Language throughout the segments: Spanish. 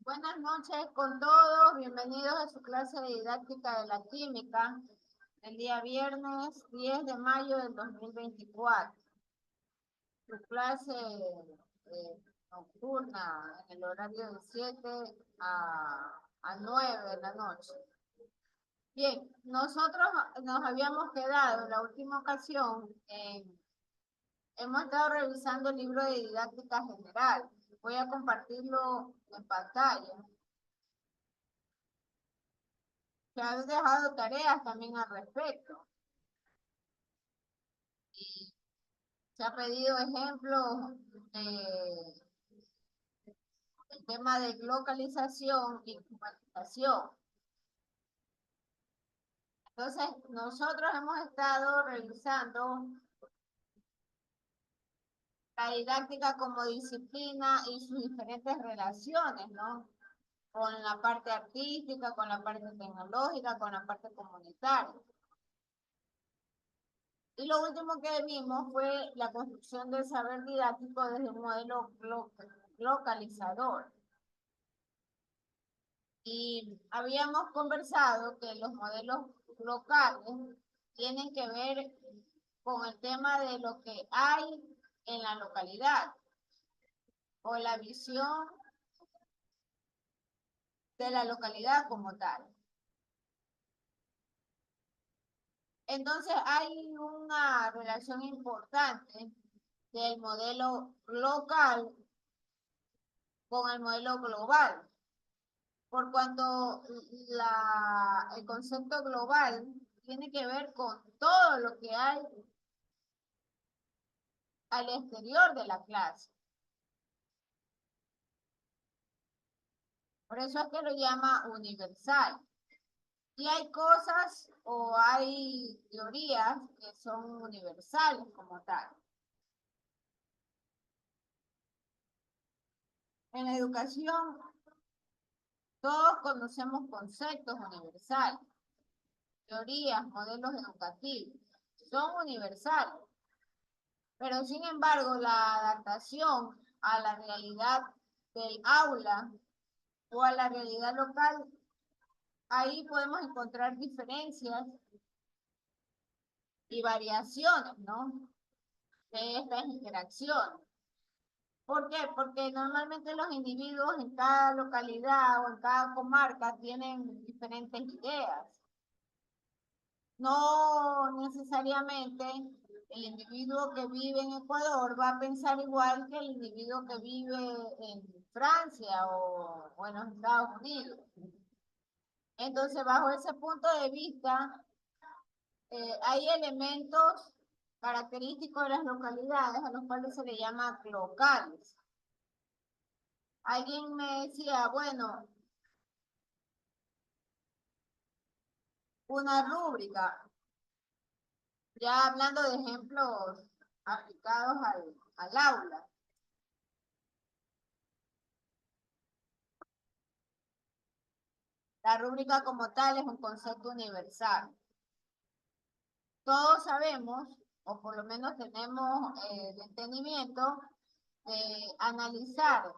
Buenas noches con todos, bienvenidos a su clase de didáctica de la química, el día viernes 10 de mayo del 2024. Su clase nocturna en el horario de 7 a 9 de la noche. Bien, nosotros nos habíamos quedado en la última ocasión, hemos estado revisando el libro de didáctica general. Voy a compartirlo en pantalla. Se han dejado tareas también al respecto. Y se ha pedido ejemplos de el tema de localización y humanización. Entonces, nosotros hemos estado revisando la didáctica como disciplina y sus diferentes relaciones, ¿no? Con la parte artística, con la parte tecnológica, con la parte comunitaria. Y lo último que vimos fue la construcción del saber didáctico desde un modelo localizador. Y habíamos conversado que los modelos locales tienen que ver con el tema de lo que hay en la localidad o la visión de la localidad como tal. Entonces hay una relación importante del modelo local con el modelo global, por cuanto el concepto global tiene que ver con todo lo que hay al exterior de la clase. Por eso es que lo llama universal. Y hay cosas o hay teorías que son universales como tal. En la educación, todos conocemos conceptos universales, teorías, modelos educativos, son universales. Pero sin embargo, la adaptación a la realidad del aula o a la realidad local, ahí podemos encontrar diferencias y variaciones, ¿no? De estas interacciones. ¿Por qué? Porque normalmente los individuos en cada localidad o en cada comarca tienen diferentes ideas. No necesariamente el individuo que vive en Ecuador va a pensar igual que el individuo que vive en Francia o en los Estados Unidos. Entonces, bajo ese punto de vista, hay elementos característicos de las localidades a los cuales se le llama locales. Alguien me decía, bueno, una rúbrica, ya hablando de ejemplos aplicados al aula. La rúbrica como tal es un concepto universal. Todos sabemos, o por lo menos tenemos el entendimiento de analizar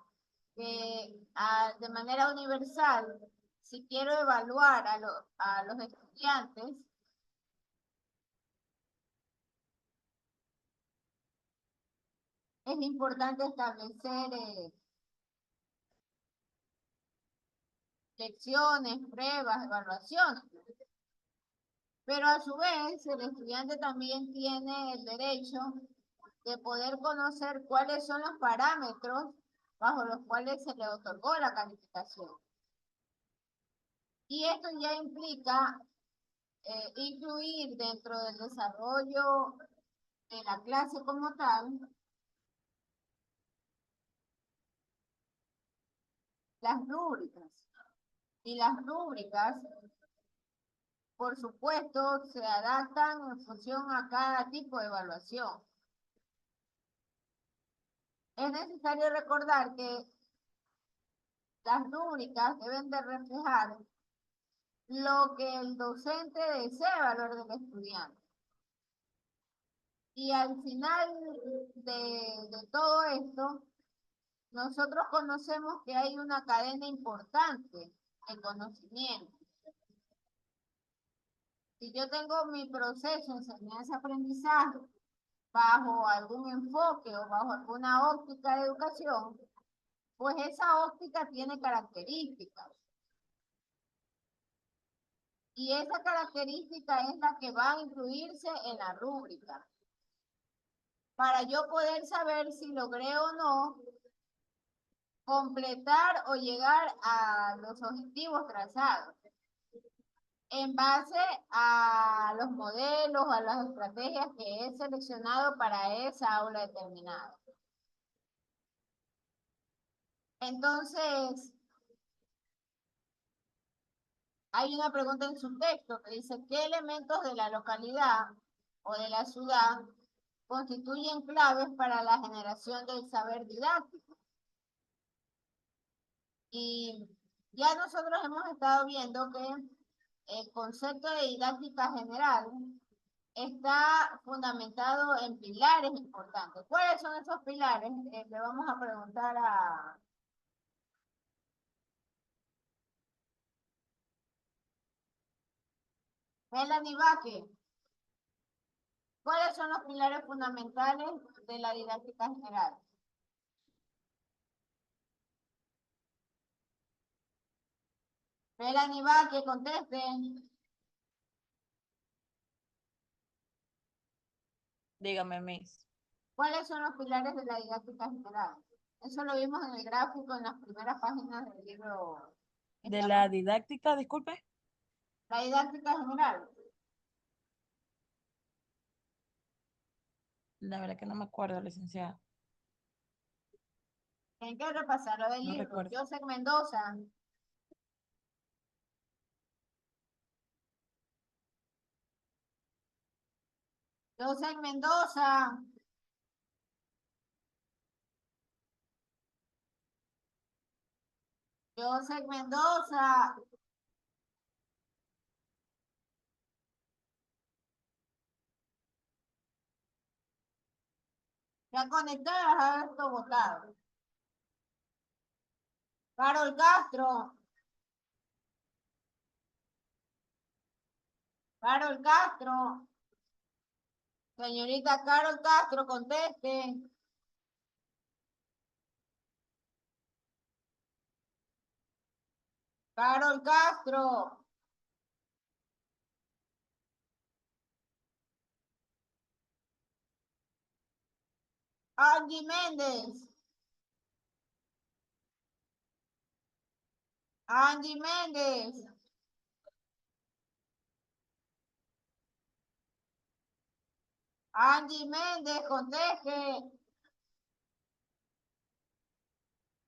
que de manera universal, si quiero evaluar a los estudiantes, es importante establecer lecciones, pruebas, evaluaciones. Pero a su vez, el estudiante también tiene el derecho de poder conocer cuáles son los parámetros bajo los cuales se le otorgó la calificación. Y esto ya implica incluir dentro del desarrollo de la clase como tal las rúbricas. Y las rúbricas, por supuesto, se adaptan en función a cada tipo de evaluación. Es necesario recordar que las rúbricas deben de reflejar lo que el docente desea evaluar del estudiante. Y al final de todo esto, nosotros conocemos que hay una cadena importante de conocimiento. Si yo tengo mi proceso de enseñanza-aprendizaje bajo algún enfoque o bajo alguna óptica de educación, pues esa óptica tiene características. Y esa característica es la que va a incluirse en la rúbrica. Para yo poder saber si logré o no completar o llegar a los objetivos trazados en base a los modelos, a las estrategias que he seleccionado para esa aula determinada. Entonces, hay una pregunta en su texto que dice, ¿qué elementos de la localidad o de la ciudad constituyen claves para la generación del saber didáctico? Y ya nosotros hemos estado viendo que el concepto de didáctica general está fundamentado en pilares importantes. ¿Cuáles son esos pilares? Le vamos a preguntar a Melanie Vázquez. ¿Cuáles son los pilares fundamentales de la didáctica general? Melanie Vázquez, conteste. Dígame, Miss. ¿Cuáles son los pilares de la didáctica general? Eso lo vimos en el gráfico en las primeras páginas del libro. De la didáctica, disculpe. La didáctica general. La verdad que no me acuerdo, licenciada. Hay que repasar lo del No libro. recuerdo. Joseph Mendoza. Joseph Mendoza. Joseph Mendoza. Ya conectadas a esto votado. Carol Castro. Carol Castro. Señorita Carol Castro, conteste. Carol Castro. Angie Méndez. Angie Méndez. Angie Méndez, conteste.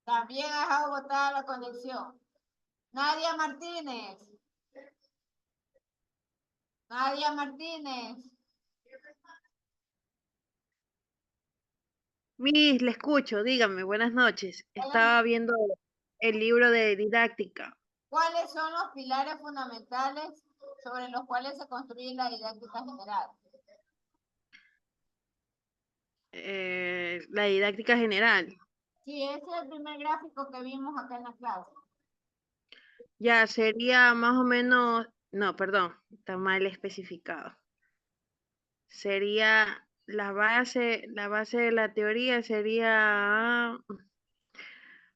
También ha dejado botada la conexión. Nadia Martínez. Nadia Martínez. Miss, le escucho, dígame, buenas noches. Estaba viendo el libro de didáctica. ¿Cuáles son los pilares fundamentales sobre los cuales se construye la didáctica general? La didáctica general. Sí, ese es el primer gráfico que vimos acá en la clase. Ya sería más o menos, no, perdón, está mal especificado. Sería la base de la teoría sería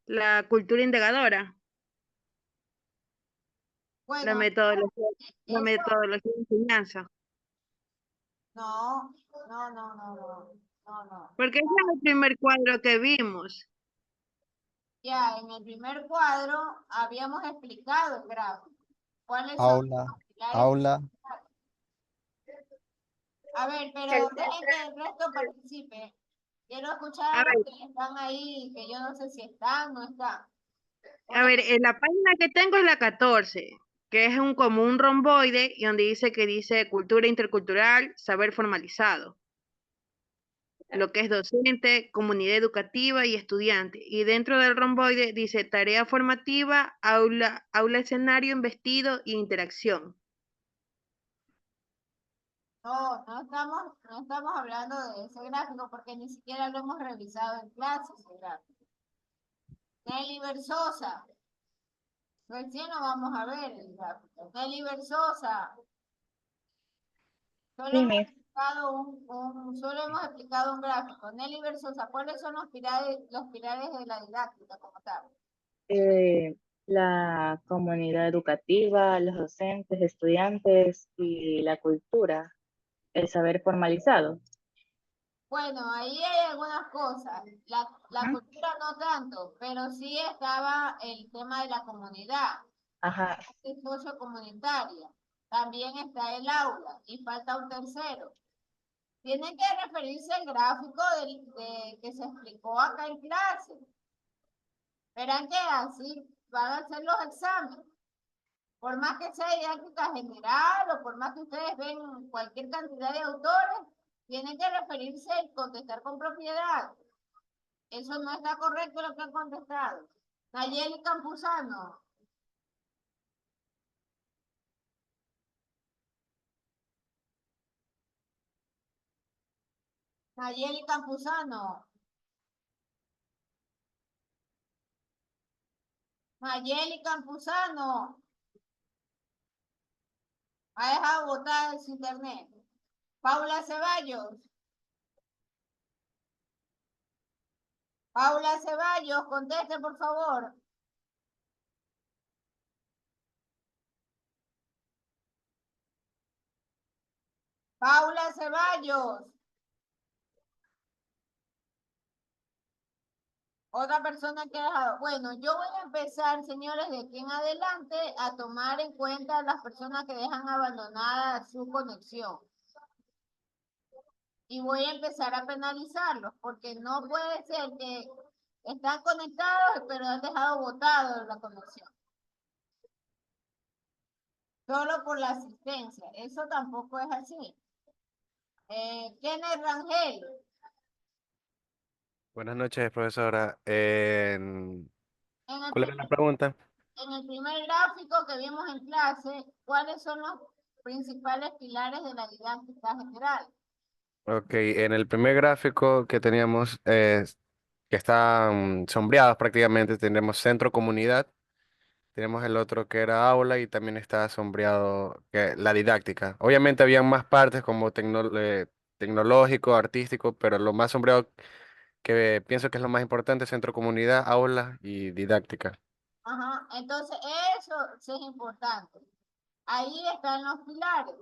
la cultura indagadora, la Bueno, metodología, la eso metodología de enseñanza. no, no, no, no, no, no, no. Porque ese es el primer cuadro que vimos. Ya en el primer cuadro habíamos explicado el gráfico. ¿Cuáles son Aula, los pilares? aula, A ver, pero dejen que el resto participe. Quiero escuchar A a los ver, que están ahí, que yo no sé si están o no están. Por A ver, ejemplo, en la página que tengo es la 14, que es como un romboide y donde dice cultura intercultural, saber formalizado, lo que es docente, comunidad educativa y estudiante. Y dentro del romboide dice tarea formativa, aula escenario, investido y interacción. no estamos hablando de ese gráfico porque ni siquiera lo hemos revisado en clase ese gráfico. Nelly Versosa. Recién lo vamos a ver el gráfico. Nelly Versosa. Solo hemos Dime. explicado solo hemos explicado un gráfico. Nelly Versosa, ¿cuáles son los pilares de la didáctica como tal? La comunidad educativa, los docentes, estudiantes y la cultura, el saber formalizado. Bueno, ahí hay algunas cosas. La cultura no tanto, pero sí estaba el tema de la comunidad, Ajá, el sociocomunitaria. También está el aula y falta un tercero. Tienen que referirse al gráfico que se explicó acá en clase. Verán que así van a ser los exámenes. Por más que sea didáctica general o por más que ustedes ven cualquier cantidad de autores, tienen que referirse y contestar con propiedad. Eso no está correcto lo que han contestado. Nayeli Campuzano. Nayeli Campuzano. Nayeli Campuzano. Ha dejado botar su internet. Paula Ceballos. Paula Ceballos, conteste por favor. Paula Ceballos. Otra persona que ha dejado. Bueno, yo voy a empezar, señores, de aquí en adelante a tomar en cuenta las personas que dejan abandonada su conexión. Y voy a empezar a penalizarlos, porque no puede ser que están conectados, pero han dejado botado la conexión. Solo por la asistencia. Eso tampoco es así. Kenneth Rangel. Buenas noches, profesora. En el, ¿Cuál era la pregunta? en el primer gráfico que vimos en clase, ¿cuáles son los principales pilares de la didáctica general? Ok, en el primer gráfico que teníamos, que están sombreados prácticamente, tenemos centro comunidad, tenemos el otro que era aula y también está sombreado la didáctica. Obviamente habían más partes como tecnológico, artístico, pero lo más sombreado que pienso que es lo más importante, centro comunidad, aula y didáctica. Ajá, entonces eso sí es importante. Ahí están los pilares.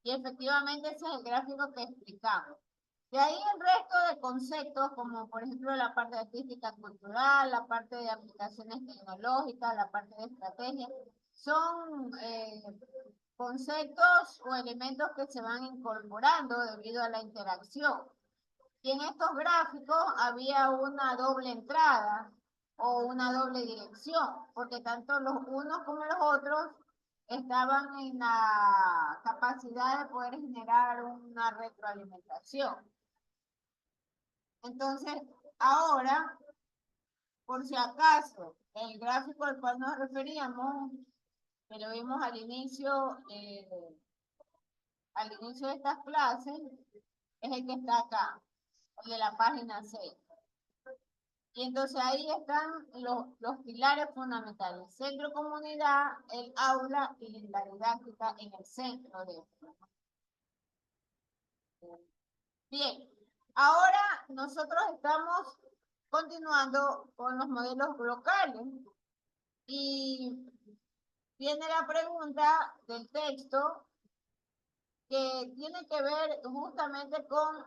Y efectivamente ese es el gráfico que explicamos. De ahí el resto de conceptos, como por ejemplo la parte artística cultural, la parte de aplicaciones tecnológicas, la parte de estrategia, son conceptos o elementos que se van incorporando debido a la interacción. Y en estos gráficos había una doble entrada o una doble dirección, porque tanto los unos como los otros estaban en la capacidad de poder generar una retroalimentación. Entonces, ahora, por si acaso, el gráfico al cual nos referíamos, que lo vimos al inicio de estas clases, es el que está acá, el de la página 6. Y entonces ahí están los pilares fundamentales. Centro comunidad, el aula y la didáctica en el centro de esto. Bien, ahora nosotros estamos continuando con los modelos locales y viene la pregunta del texto que tiene que ver justamente con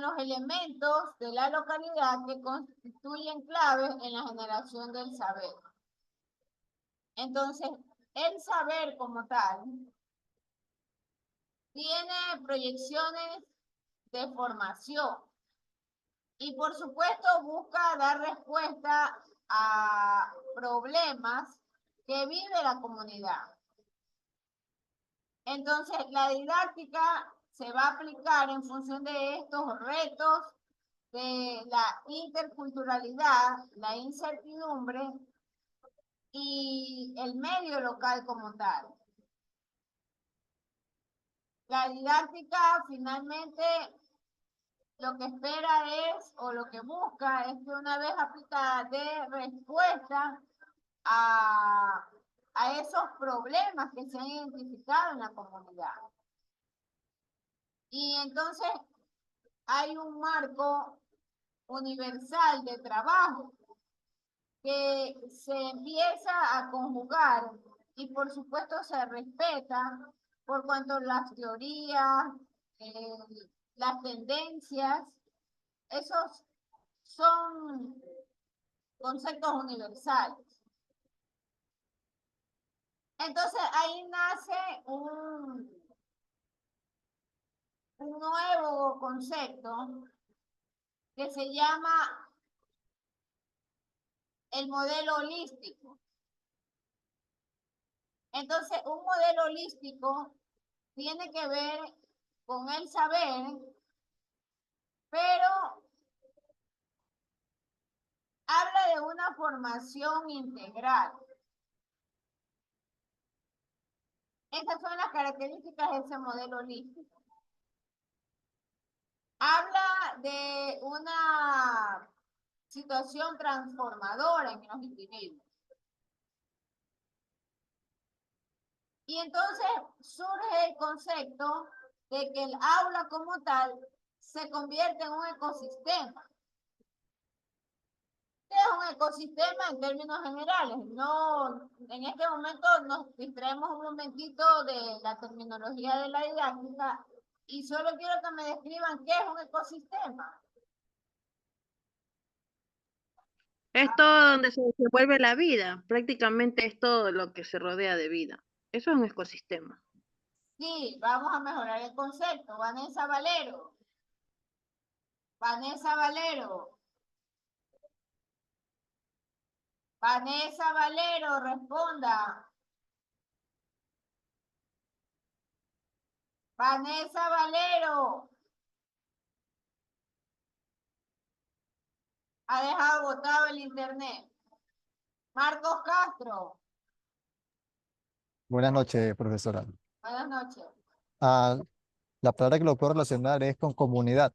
los elementos de la localidad que constituyen claves en la generación del saber. Entonces, el saber como tal tiene proyecciones de formación y por supuesto busca dar respuesta a problemas que vive la comunidad. Entonces, la didáctica se va a aplicar en función de estos retos de la interculturalidad, la incertidumbre y el medio local como tal. La didáctica finalmente lo que espera es, o lo que busca es que una vez aplicada dé respuesta a esos problemas que se han identificado en la comunidad. Y entonces hay un marco universal de trabajo que se empieza a conjugar y por supuesto se respeta por cuanto las teorías, eh, las tendencias, esos son conceptos universales. Entonces ahí nace un nuevo concepto que se llama el modelo holístico. Entonces, un modelo holístico tiene que ver con el saber, pero habla de una formación integral. Estas son las características de ese modelo holístico. Habla de una situación transformadora en los individuos. Y entonces surge el concepto de que el aula como tal se convierte en un ecosistema. ¿Qué es un ecosistema en términos generales? No, en este momento nos distraemos un momentito de la terminología de la didáctica y solo quiero que me describan qué es un ecosistema. Es todo donde se desenvuelve la vida, prácticamente es todo lo que se rodea de vida. Eso es un ecosistema. Sí, vamos a mejorar el concepto. Vanessa Valero. Vanessa Valero. Vanessa Valero, responda. Vanessa Valero. Ha dejado botado el internet. Marcos Castro. Buenas noches, profesora. Buenas noches. Ah, la palabra que lo puedo relacionar es con comunidad.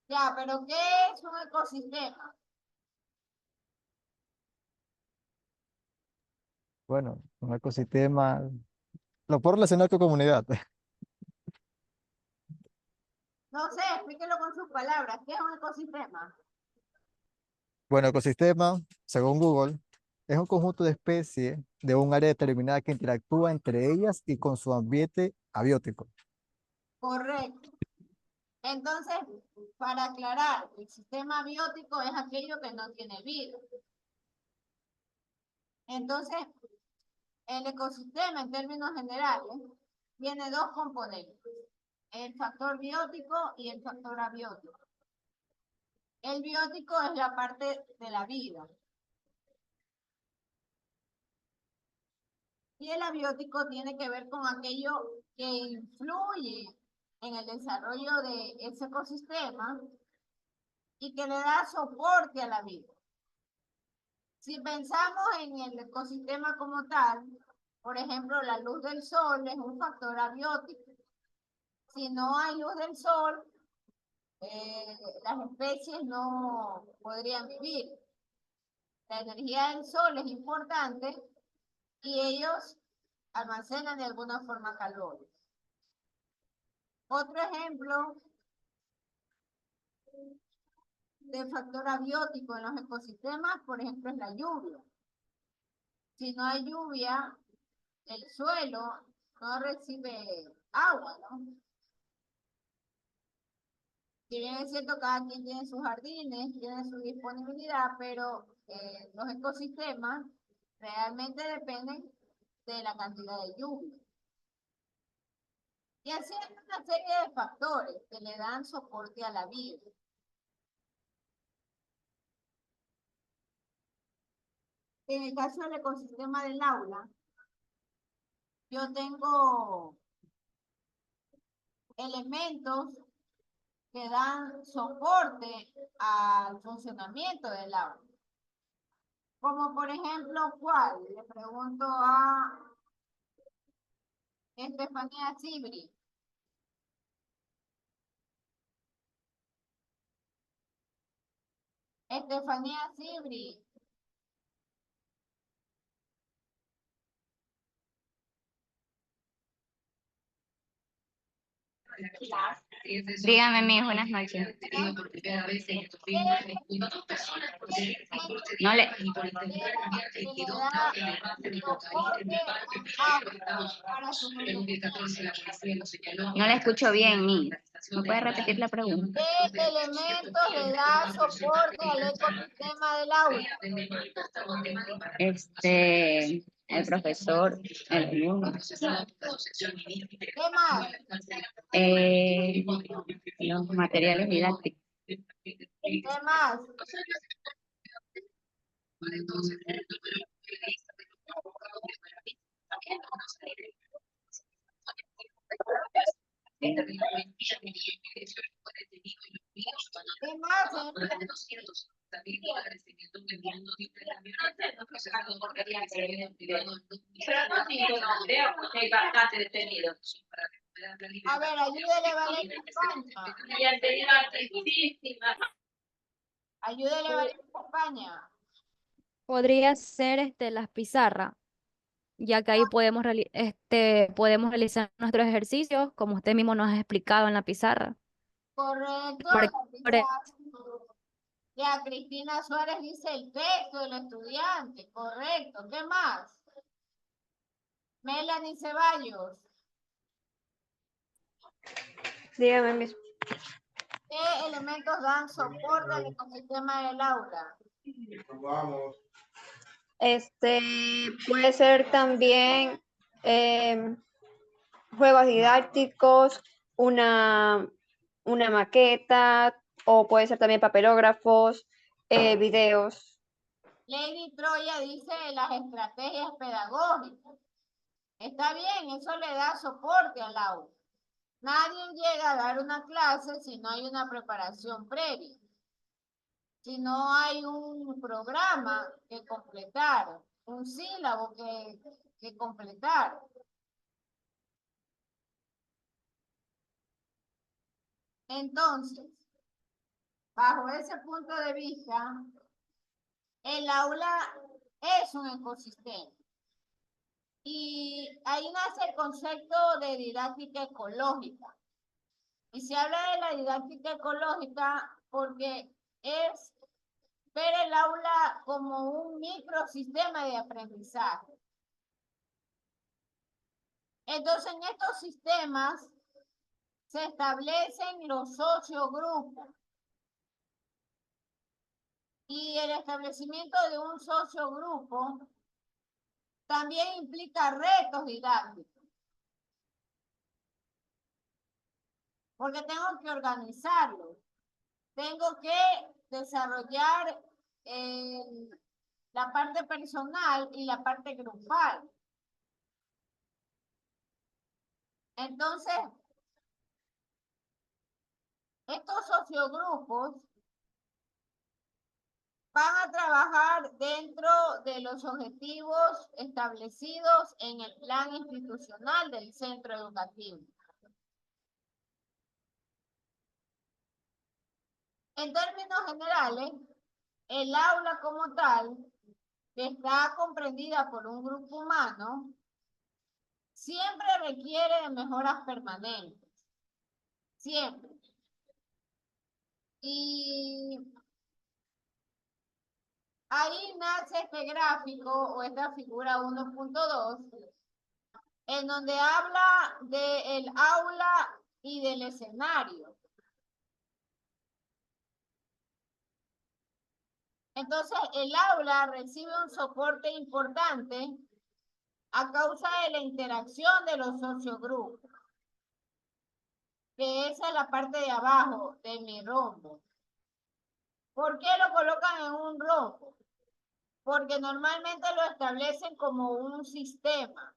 Ya, pero ¿qué es un ecosistema? Bueno, un ecosistema, lo puedo relacionar con comunidad. No sé, explíquelo con sus palabras. ¿Qué es un ecosistema? Bueno, ecosistema, según Google, es un conjunto de especies de un área determinada que interactúa entre ellas y con su ambiente abiótico. Correcto. Entonces, para aclarar, el sistema biótico es aquello que no tiene vida. Entonces, el ecosistema en términos generales tiene dos componentes, el factor biótico y el factor abiótico. El biótico es la parte de la vida. Y el abiótico tiene que ver con aquello que influye en el desarrollo de ese ecosistema y que le da soporte a la vida. Si pensamos en el ecosistema como tal, por ejemplo, la luz del sol es un factor abiótico. Si no hay luz del sol, las especies no podrían vivir. La energía del sol es importante y ellos almacenan de alguna forma calor. Otro ejemplo de factor abiótico en los ecosistemas, por ejemplo, es la lluvia. Si no hay lluvia, el suelo no recibe agua, ¿no? Si bien es cierto, cada quien tiene sus jardines, tiene su disponibilidad, pero los ecosistemas realmente dependen de la cantidad de lluvia. Y así hay una serie de factores que le dan soporte a la vida. En el caso del ecosistema del aula, yo tengo elementos que dan soporte al funcionamiento del aula. Como por ejemplo, ¿cuál? Le pregunto a Estefanía Sibri. Estefanía Sibri. Dígame, mis buenas noches. No le, no le escucho bien, mi. ¿Me puede repetir la pregunta? ¿Qué elementos le da soporte al ecosistema del aula? El profesor, el alumno. ¿Qué más? Los materiales didácticos. ¿Qué más? ¿Qué más? A ver, ayúdele Valeria España. Ayúdele Valeria España. Podría ser las pizarras, ya que ahí podemos realizar nuestros ejercicios, como usted mismo nos ha explicado en la pizarra. Correcto. Por- La por- pizarra. Ya, Cristina Suárez dice el texto del estudiante. Correcto. ¿Qué más? Melanie Ceballos. Dígame, mis. ¿Qué elementos dan soporte al ecosistema del aula? Puede ser también juegos didácticos, una maqueta, o puede ser también papelógrafos, videos. Lady Troya dice las estrategias pedagógicas. Está bien, eso le da soporte al aula. Nadie llega a dar una clase si no hay una preparación previa. Si no hay un programa que completar, un sílabo que completar. Entonces, bajo ese punto de vista, el aula es un ecosistema. Y ahí nace el concepto de didáctica ecológica. Y se habla de la didáctica ecológica porque es ver el aula como un microsistema de aprendizaje. Entonces, en estos sistemas se establecen los sociogrupos. Y el establecimiento de un sociogrupo también implica retos didácticos. Porque tengo que organizarlo. Tengo que desarrollar la parte personal y la parte grupal. Entonces, estos sociogrupos van a trabajar dentro de los objetivos establecidos en el plan institucional del centro educativo. En términos generales, el aula como tal, que está comprendida por un grupo humano, siempre requiere de mejoras permanentes. Siempre. Y ahí nace este gráfico o esta figura 1.2, en donde habla del aula y del escenario. Entonces, el aula recibe un soporte importante a causa de la interacción de los sociogrupos, que esa es la parte de abajo de mi rombo. ¿Por qué lo colocan en un rombo? Porque normalmente lo establecen como un sistema,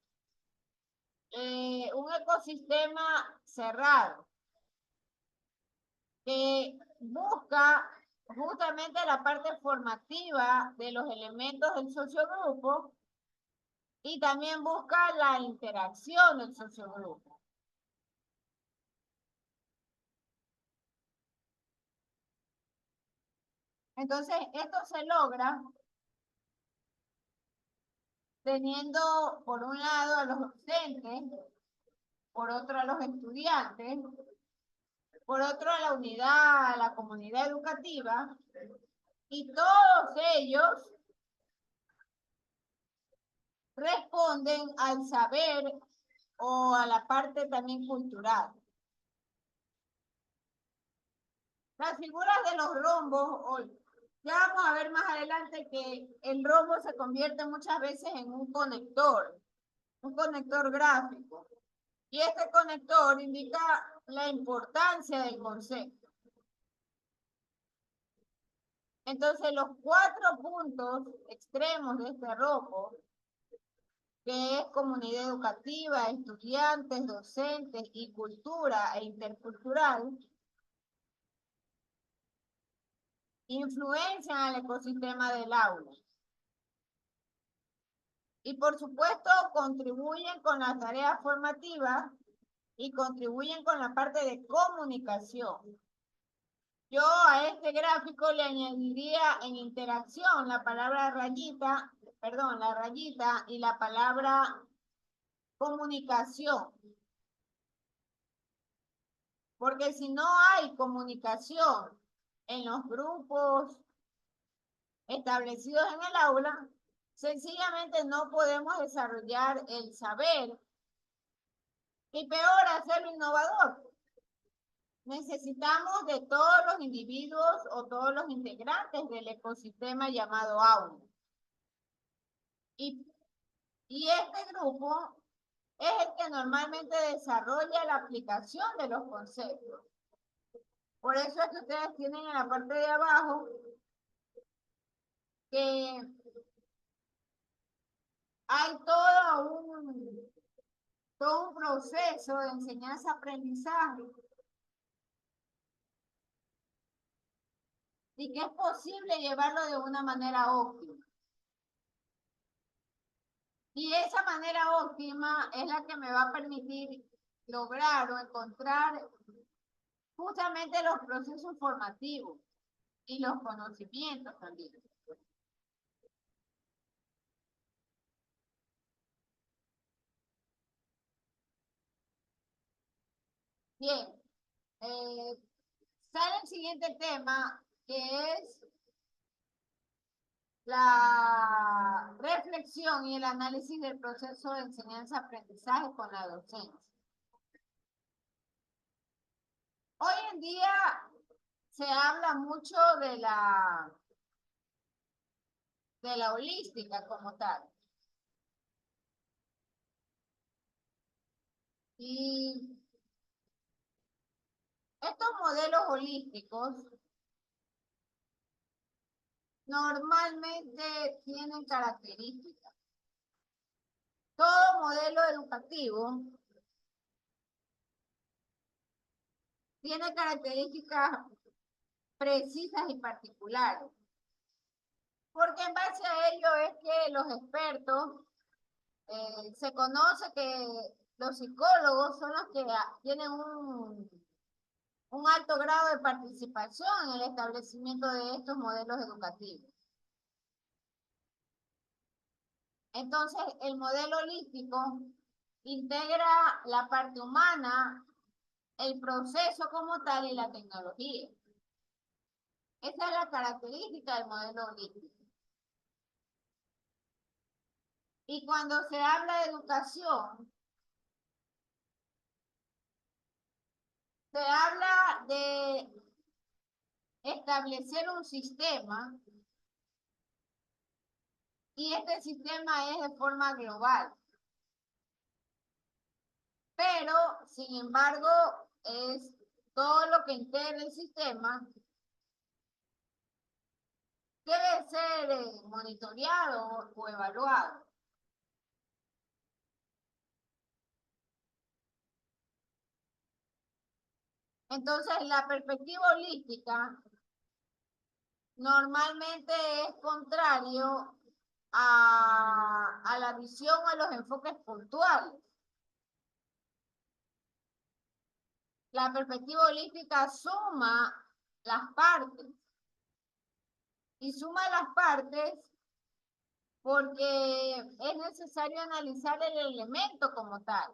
un ecosistema cerrado, que busca justamente la parte formativa de los elementos del sociogrupo Y también busca la interacción del sociogrupo. Entonces, esto se logra teniendo por un lado a los docentes, por otro a los estudiantes, por otro a la unidad, a la comunidad educativa, y todos ellos responden al saber o a la parte también cultural. Las figuras de los rombos, ya vamos a ver más adelante que el rombo se convierte muchas veces en un conector gráfico. Y este conector indica la importancia del concepto. Entonces, los 4 puntos extremos de este rombo, que es comunidad educativa, estudiantes, docentes y cultura e intercultural, influencian al ecosistema del aula. Y por supuesto, contribuyen con las tareas formativas y contribuyen con la parte de comunicación. Yo a este gráfico le añadiría en interacción la palabra rayita, perdón, la rayita y la palabra comunicación. Porque si no hay comunicación en los grupos establecidos en el aula, sencillamente no podemos desarrollar el saber y peor, hacerlo innovador. Necesitamos de todos los individuos o todos los integrantes del ecosistema llamado aula. Y este grupo es el que normalmente desarrolla la aplicación de los conceptos. Por eso es que ustedes tienen en la parte de abajo que hay todo un proceso de enseñanza-aprendizaje y que es posible llevarlo de una manera óptima. Y esa manera óptima es la que me va a permitir lograr o encontrar justamente los procesos formativos y los conocimientos también. Bien, sale el siguiente tema, que es la reflexión y el análisis del proceso de enseñanza-aprendizaje con la docencia. Hoy en día se habla mucho de la holística como tal. Y estos modelos holísticos normalmente tienen características. Todo modelo educativo tiene características precisas y particulares. Porque en base a ello es que los expertos, se conoce que los psicólogos son los que tienen un alto grado de participación en el establecimiento de estos modelos educativos. Entonces, el modelo holístico integra la parte humana, el proceso como tal y la tecnología. Esa es la característica del modelo holístico. Y cuando se habla de educación, se habla de establecer un sistema y este sistema es de forma global. Pero, sin embargo, es todo lo que integra el sistema debe ser monitoreado o evaluado. Entonces, la perspectiva holística normalmente es contrario a la visión o a los enfoques puntuales. La perspectiva holística suma las partes. Y suma las partes porque es necesario analizar el elemento como tal.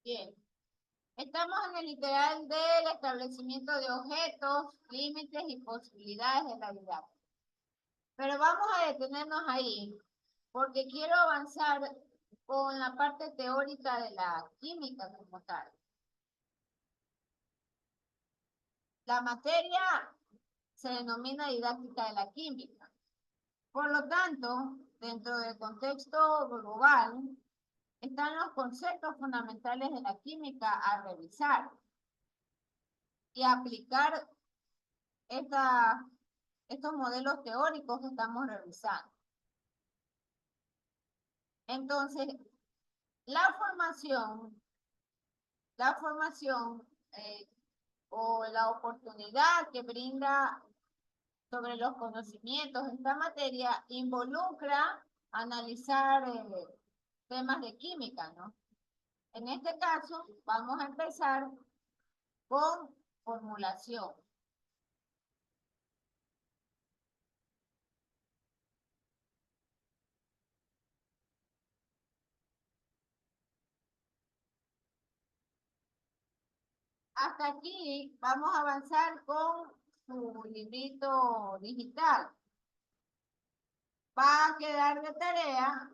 Bien. Estamos en el literal del establecimiento de objetos, límites y posibilidades de la didáctica. Pero vamos a detenernos ahí, porque quiero avanzar con la parte teórica de la química como tal. La materia se denomina didáctica de la química. Por lo tanto, dentro del contexto global, están los conceptos fundamentales de la química a revisar y aplicar estos modelos teóricos que estamos revisando. Entonces, la formación o la oportunidad que brinda sobre los conocimientos en esta materia involucra analizar temas de química, ¿no? En este caso, vamos a empezar con formulación. Hasta aquí vamos a avanzar con su librito digital. Va a quedar de tarea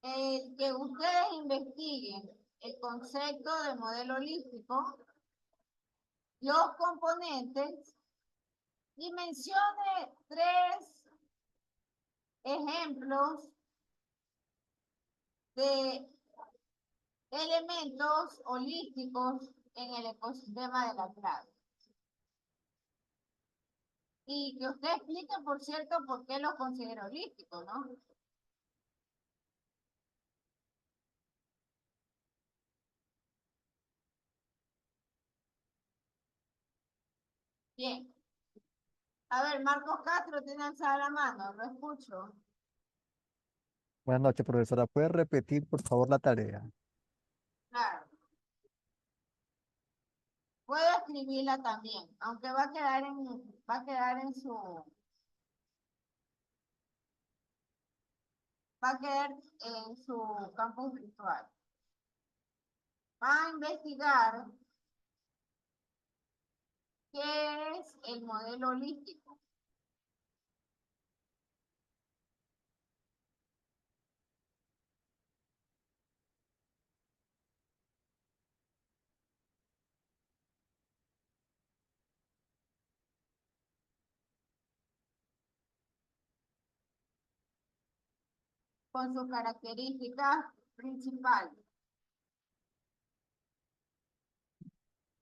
el que ustedes investiguen el concepto de modelo holístico, los componentes y mencione 3 ejemplos de elementos holísticos en el ecosistema de la clave. Y que usted explique, por cierto, por qué los considera holísticos, ¿no? Bien. A ver, Marcos Castro tiene alzada la mano, lo escucho. Buenas noches, profesora. ¿Puede repetir, por favor, la tarea? Claro. Puedo escribirla también, aunque va a quedar en su campus virtual. Va a investigar qué es el modelo holístico. Con sus características principales.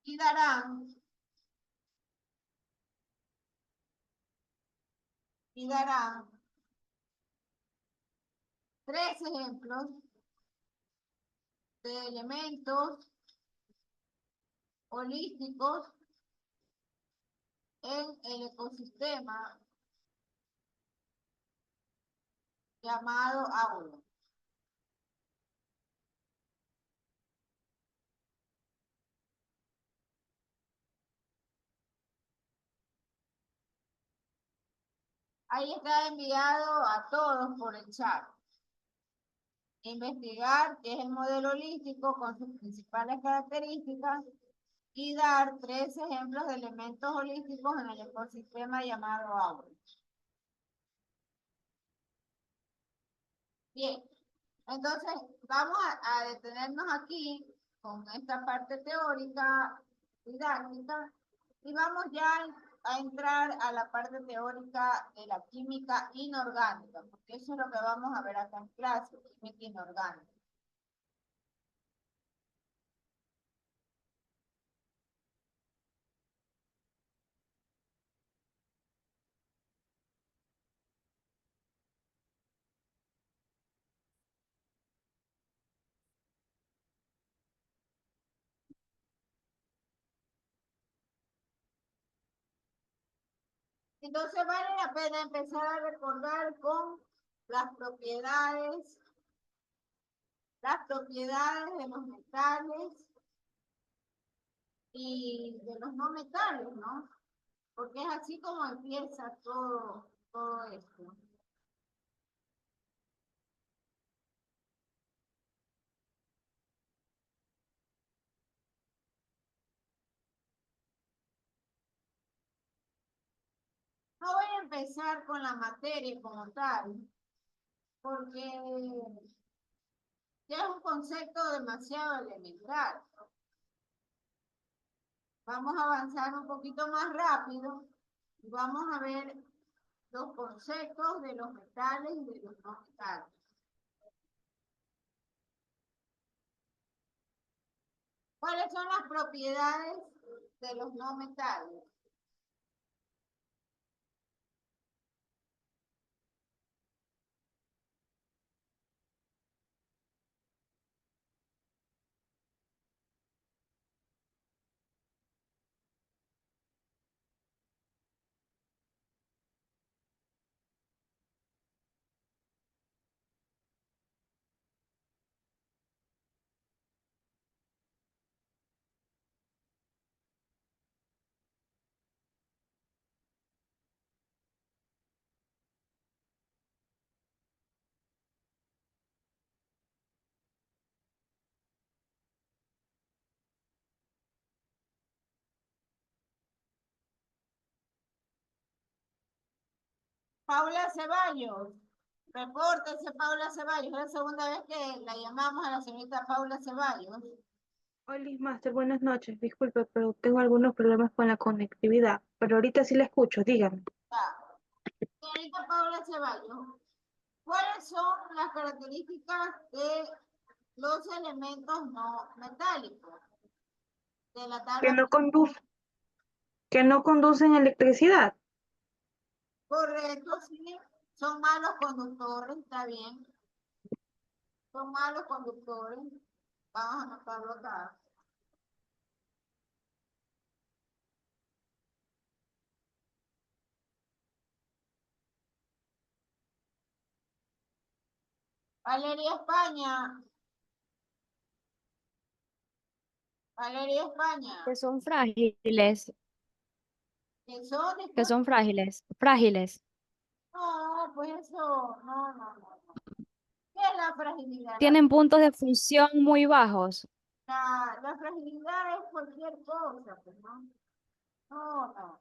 Y darán 3 ejemplos de elementos holísticos en el ecosistema llamado aula. Ahí está enviado a todos por el chat. Investigar qué es el modelo holístico con sus principales características y dar 3 ejemplos de elementos holísticos en el ecosistema llamado aula. Bien, entonces vamos a detenernos aquí con esta parte teórica, didáctica, y vamos ya a entrar a la parte teórica de la química inorgánica, porque eso es lo que vamos a ver acá en clase, química inorgánica. Entonces vale la pena empezar a recordar con las propiedades de los metales y de los no metales, ¿no? Porque es así como empieza todo esto. No voy a empezar con la materia como tal, porque ya es un concepto demasiado elemental. Vamos a avanzar un poquito más rápido y vamos a ver los conceptos de los metales y de los no metales. ¿Cuáles son las propiedades de los no metales? Paula Ceballos. Repórtese, Paula Ceballos. Es la segunda vez que la llamamos a la señorita Paula Ceballos. Hola, Master, buenas noches. Disculpe, pero tengo algunos problemas con la conectividad. Pero ahorita sí la escucho, dígame. Señorita Paula Ceballos, ¿cuáles son las características de los elementos no metálicos? De la tabla. Que no conducen electricidad. Correcto, sí. Son malos conductores, está bien. Son malos conductores. Vamos a anotarlo acá. Valeria España. Valeria España. Que son frágiles, Que son, que son frágiles. no, pues eso, no. ¿Qué es la fragilidad? Tienen puntos de fusión muy bajos. La fragilidad es cualquier cosa, pues, ¿no? No.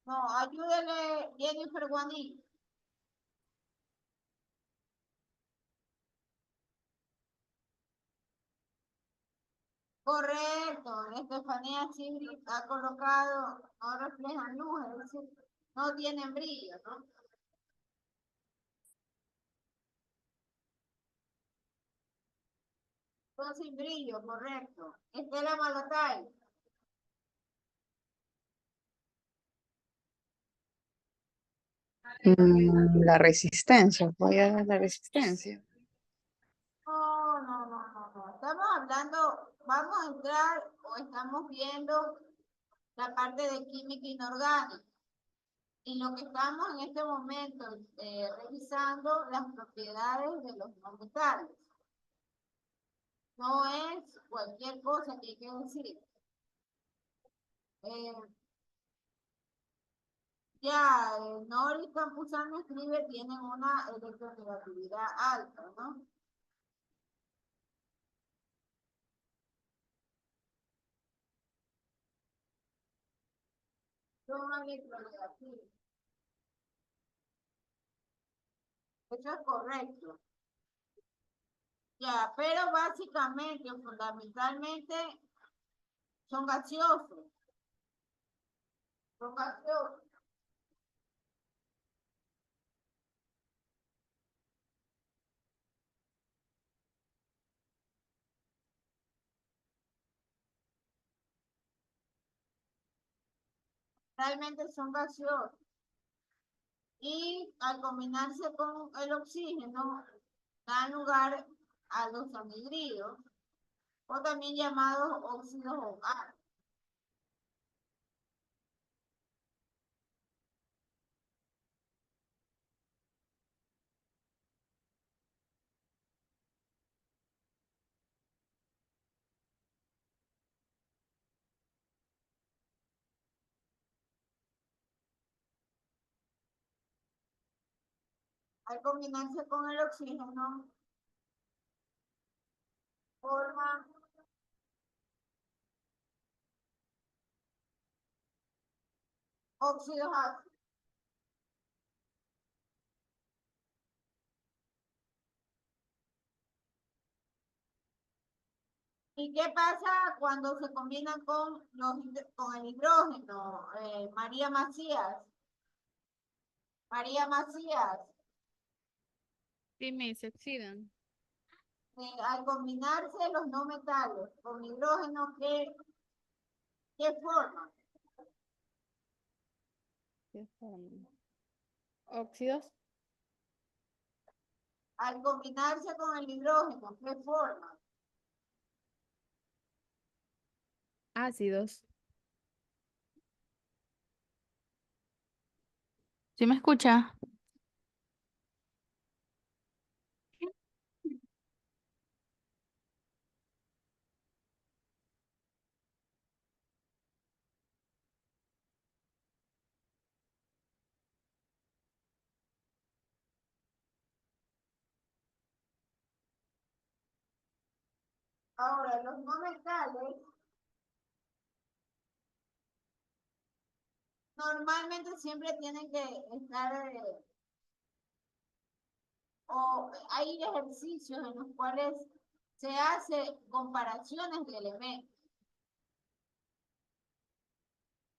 No, ayúdele, Jennifer Guaní. Correcto, Estefanía Chibri ha colocado, no reflejan luz, es decir, no tienen brillo, ¿no? Son sin brillo, correcto. Estela Malatay. La resistencia, voy a dar la resistencia. No. Estamos hablando, vamos a entrar o estamos viendo la parte de química inorgánica. Y lo que estamos en este momento revisando las propiedades de los no metales. No es cualquier cosa que hay que decir. Nori Campuzano escribe, tienen una electronegatividad alta, ¿no? Son electronegativos. Eso es correcto. Ya, pero básicamente o fundamentalmente son gaseosos. Son gaseosos. Realmente son gaseosos. Y al combinarse con el oxígeno, dan lugar a los anhidridos, o también llamados óxidos hogares. Al combinarse con el oxígeno, forma óxidos ácidos. ¿Y qué pasa cuando se combinan con el hidrógeno? María Macías. María Macías, Dime, se oxidan. al combinarse los no metales con hidrógeno, ¿qué forma? ¿Qué forma? Óxidos. Al combinarse con el hidrógeno, ¿qué forma? Ácidos. ¿Sí me escucha? Ahora, los no metales normalmente siempre tienen que estar, o hay ejercicios en los cuales se hace comparaciones de elementos.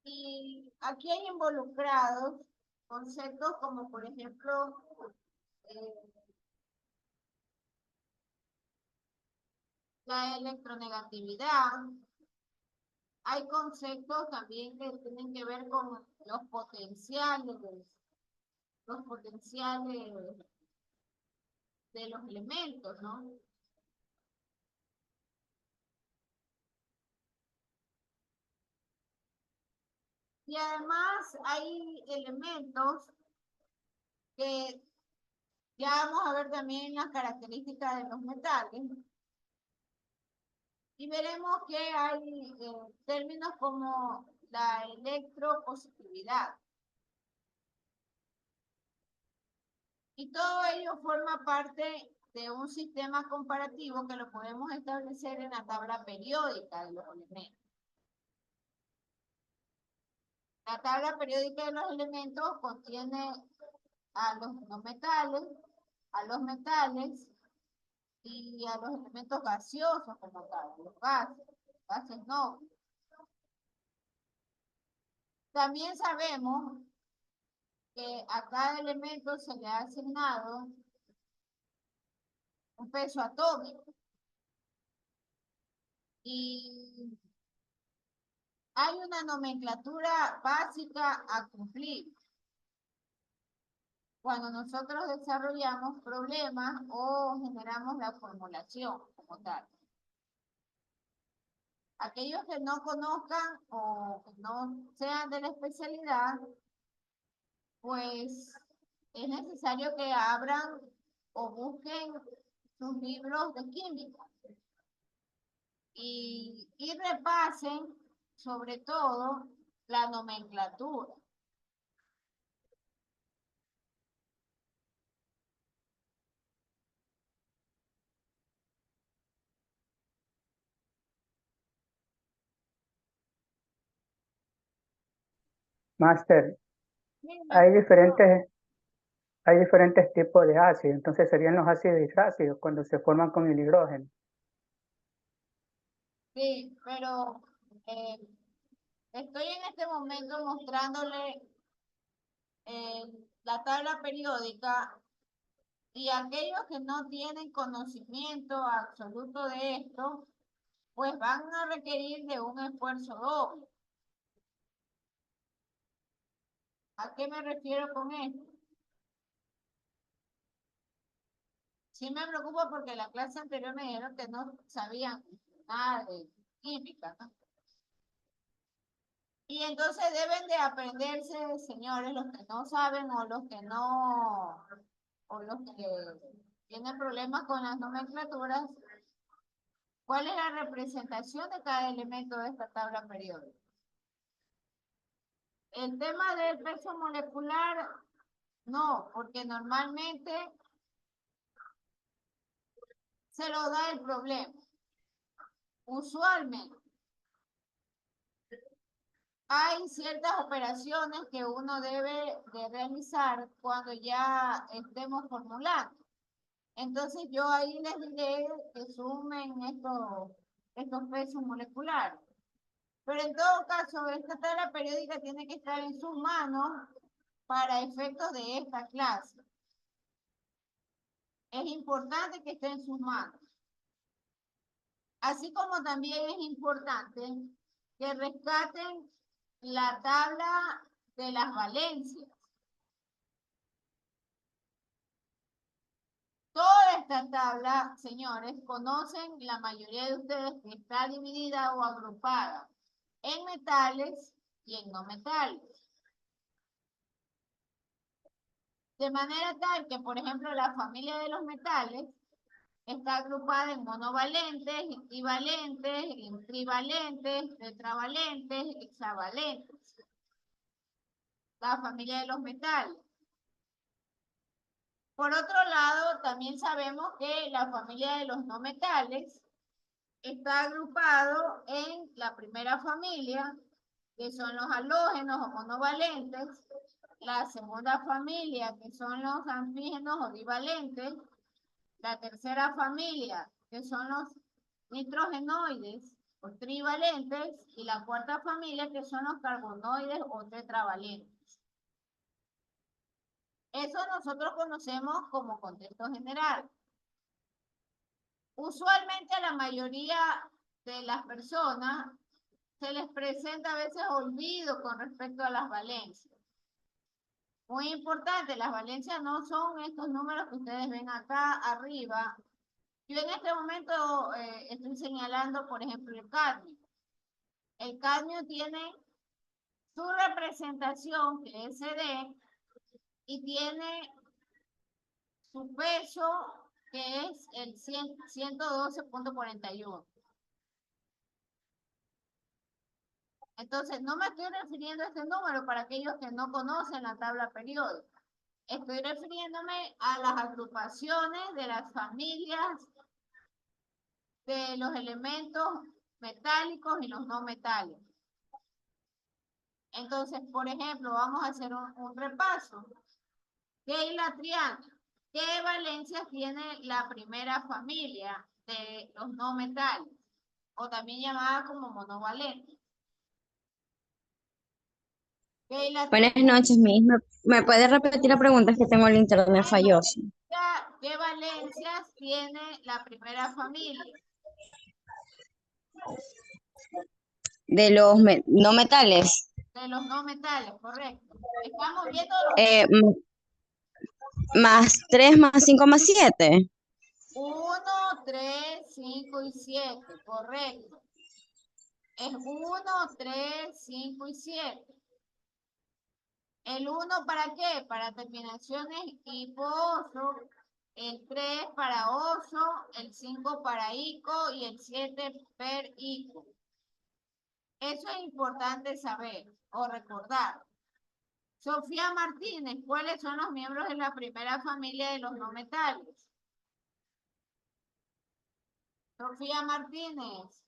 Y aquí hay involucrados conceptos como, por ejemplo, la electronegatividad. Hay conceptos también que tienen que ver con los potenciales de los elementos, ¿no? Y además hay elementos que ya vamos a ver también las características de los metales. Y veremos que hay términos como la electropositividad. Y todo ello forma parte de un sistema comparativo que lo podemos establecer en la tabla periódica de los elementos. La tabla periódica de los elementos contiene a los no metales, a los metales y a los elementos gaseosos como tal, los gases nobles. También sabemos que a cada elemento se le ha asignado un peso atómico. Y hay una nomenclatura básica a cumplir cuando nosotros desarrollamos problemas o generamos la formulación como tal. Aquellos que no conozcan o que no sean de la especialidad, pues es necesario que abran o busquen sus libros de química y repasen sobre todo la nomenclatura. Máster, hay diferentes tipos de ácidos, entonces serían los ácidos hidrácidos cuando se forman con el hidrógeno. Sí, pero estoy en este momento mostrándole la tabla periódica y aquellos que no tienen conocimiento absoluto de esto, pues van a requerir de un esfuerzo doble. ¿A qué me refiero con esto? Sí me preocupa porque la clase anterior me dijeron que no sabían nada de química, ¿no? Y entonces deben de aprenderse, señores, los que no saben o los que no, o los que tienen problemas con las nomenclaturas, ¿cuál es la representación de cada elemento de esta tabla periódica? El tema del peso molecular No, porque normalmente se lo da el problema. Usualmente hay ciertas operaciones que uno debe de realizar cuando ya estemos formulando. Entonces yo ahí les diré que sumen estos pesos moleculares. Pero en todo caso, esta tabla periódica tiene que estar en sus manos para efectos de esta clase. Es importante que esté en sus manos. Así como también es importante que rescaten la tabla de las valencias. Toda esta tabla, señores, conocen la mayoría de ustedes que está dividida o agrupada en metales y en no metales. De manera tal que, por ejemplo, la familia de los metales está agrupada en monovalentes, equivalentes, en trivalentes, tetravalentes, hexavalentes. La familia de los metales. Por otro lado, también sabemos que la familia de los no metales está agrupado en la primera familia, que son los halógenos o monovalentes, la segunda familia, que son los anfígenos o divalentes, la tercera familia, que son los nitrogenoides o trivalentes, y la cuarta familia, que son los carbonoides o tetravalentes. Eso nosotros conocemos como contexto general. Usualmente a la mayoría de las personas se les presenta a veces olvido con respecto a las valencias. Muy importante, las valencias no son estos números que ustedes ven acá arriba. Yo en este momento estoy señalando, por ejemplo, el cadmio. El cadmio tiene su representación, que es CD, y tiene su peso, que es el 112.41. Entonces, no me estoy refiriendo a este número para aquellos que no conocen la tabla periódica. Estoy refiriéndome a las agrupaciones de las familias de los elementos metálicos y los no metálicos. Entonces, por ejemplo, vamos a hacer un repaso. ¿Qué es la triana? ¿Qué valencias tiene la primera familia de los no metales? O también llamada como monovalente. Buenas noches, Miss. ¿Me puede repetir la pregunta? Es que tengo el internet falloso. ¿Qué valencias tiene la primera familia? De los no metales. De los no metales, correcto. Estamos viendo Más 3, más 5, más 7. 1, 3, 5 y 7, correcto. Es 1, 3, 5 y 7. ¿El 1 para qué? Para terminaciones hipo-oso, el 3 para oso, el 5 para ico y el 7 per ico. Eso es importante saber o recordar. Sofía Martínez, ¿cuáles son los miembros de la primera familia de los no metales? Sofía Martínez.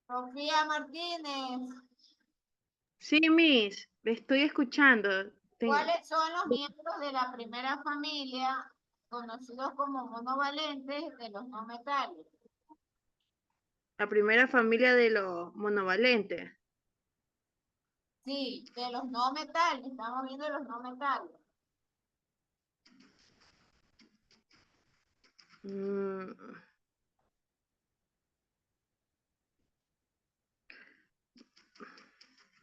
Sofía Martínez. Sí, Miss, le estoy escuchando. ¿Cuáles son los miembros de la primera familia conocidos como monovalentes de los no metales? La primera familia de los monovalentes. Sí, de los no metales, estamos viendo los no metales.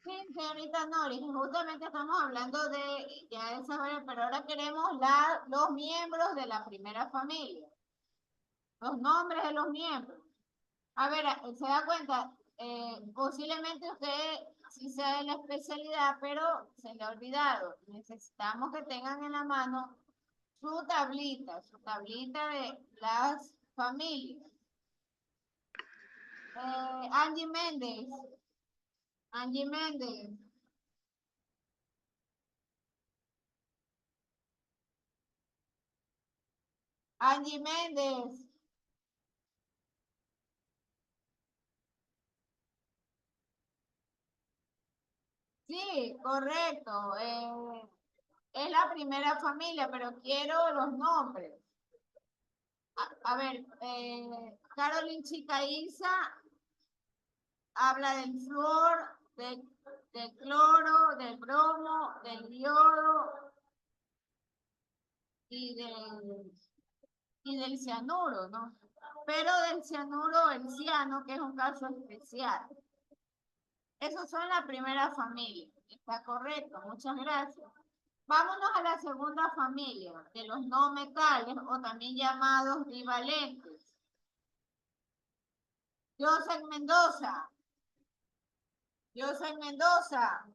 Sí, señorita Nori, justamente estamos hablando de ya de saber, pero ahora queremos los miembros de la primera familia. Los nombres de los miembros. A ver, se da cuenta, posiblemente usted sí sea de la especialidad, pero se le ha olvidado. Necesitamos que tengan en la mano su tablita de las familias. Angie Méndez. Angie Méndez. Angie Méndez. Sí, correcto. Es la primera familia, pero quiero los nombres. A ver, Caroline Chicaiza habla del flúor, del cloro, del bromo, del yodo y del cianuro, ¿no? Pero del cianuro, el ciano, que es un caso especial. Esos son la primera familia. Está correcto, muchas gracias. Vámonos a la segunda familia, de los no metales o también llamados bivalentes. Joseph Mendoza. Joseph Mendoza.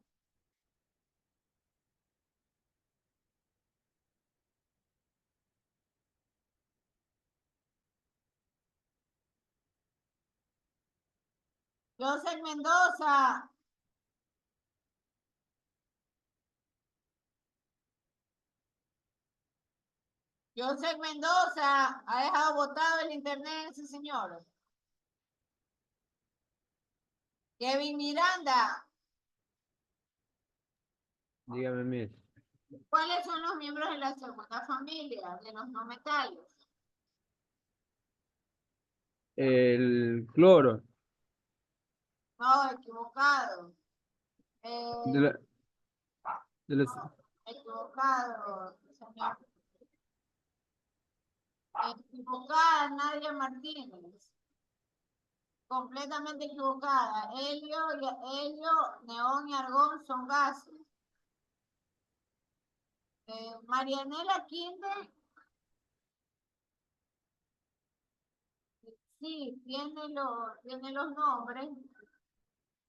Joseph Mendoza. Joseph Mendoza. ¿Ha dejado botado el internet ese señor? Kevin Miranda. Dígame, Miss. ¿Cuáles son los miembros de la segunda familia de los no metales? El cloro. No, equivocado. De la, de las- Equivocado, señor. Equivocada, Nadia Martínez. Completamente equivocada. Helio, neón y argón son gases. Marianela Quinde. Sí, tiene los nombres.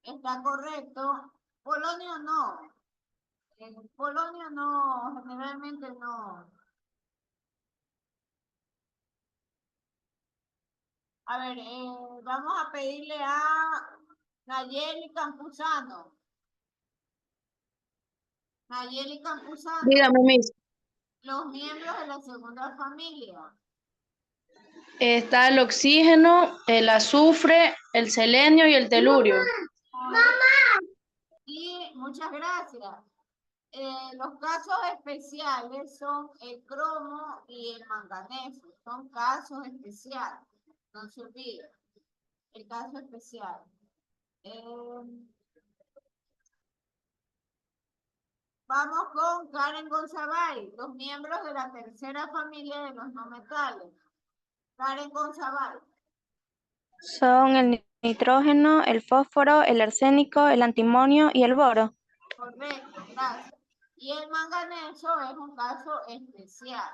Está correcto. Polonio no. Polonio no, generalmente no. A ver, vamos a pedirle a Nayeli Campuzano. Nayeli Campuzano. Dígame, Miss. Los miembros de la segunda familia. Está el oxígeno, el azufre, el selenio y el telurio. Y muchas gracias. Los casos especiales son el cromo y el manganeso. Son casos especiales. No se olviden. El caso especial. Vamos con Karen Gonzabay, los miembros de la tercera familia de los no metales. Karen Gonzabay. Son el nitrógeno, el fósforo, el arsénico, el antimonio y el boro. Correcto, gracias. Y el manganeso es un caso especial.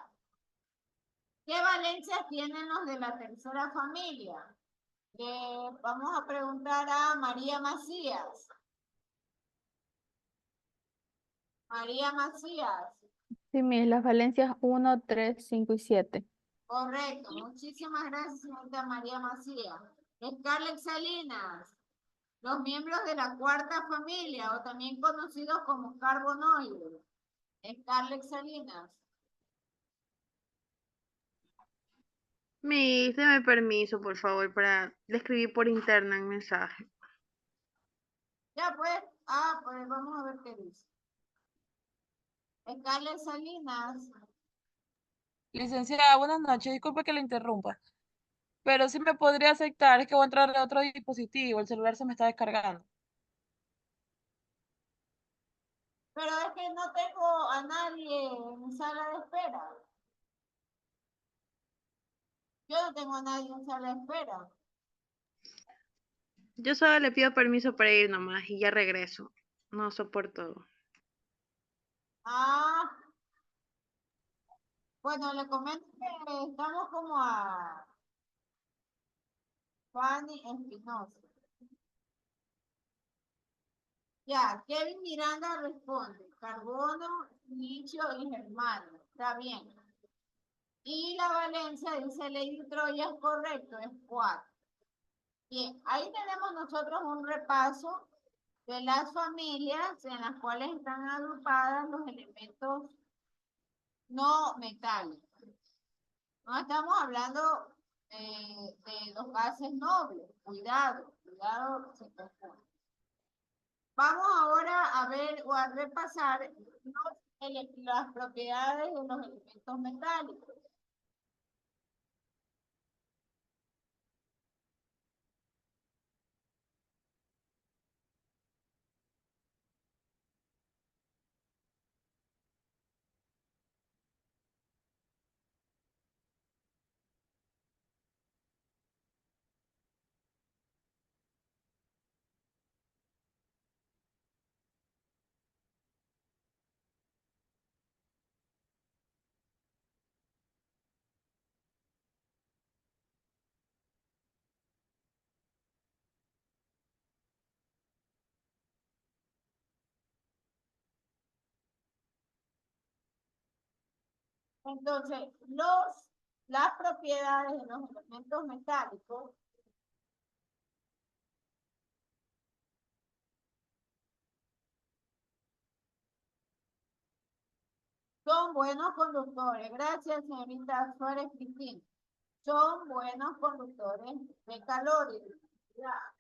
¿Qué valencias tienen los de la tercera familia? Vamos a preguntar a María Macías. María Macías. Sí, Miss, las valencias 1, 3, 5 y 7. Correcto, muchísimas gracias, señorita María Macías. Scarlett Salinas, los miembros de la cuarta familia, o también conocidos como carbonoides. Scarlett Salinas. Miss, deme permiso, por favor, para le escribir por interna en mensaje. Ya pues, pues vamos a ver qué dice. Scarlett Salinas. Licenciada, buenas noches. Disculpe que le interrumpa. Pero sí me podría aceptar, es que voy a entrar a otro dispositivo. El celular se me está descargando. Pero es que no tengo a nadie en sala de espera. Yo no tengo a nadie en sala de espera. Yo solo le pido permiso para ir nomás y ya regreso. No soporto. Bueno, le comento que estamos como a Fanny Espinosa. Ya, Kevin Miranda responde, carbono, litio y germanio. Está bien. Y la valencia dice Lady Troya, es correcto, es 4. Bien, ahí tenemos nosotros un repaso de las familias en las cuales están agrupadas los elementos no metálicos. No estamos hablando de los gases nobles. Cuidado, cuidado, se confunde. Vamos ahora a ver o a repasar las propiedades de los elementos metálicos. Entonces, las propiedades de los elementos metálicos son buenos conductores. Gracias, señorita Suárez Cristina. Son buenos conductores de calor y electricidad.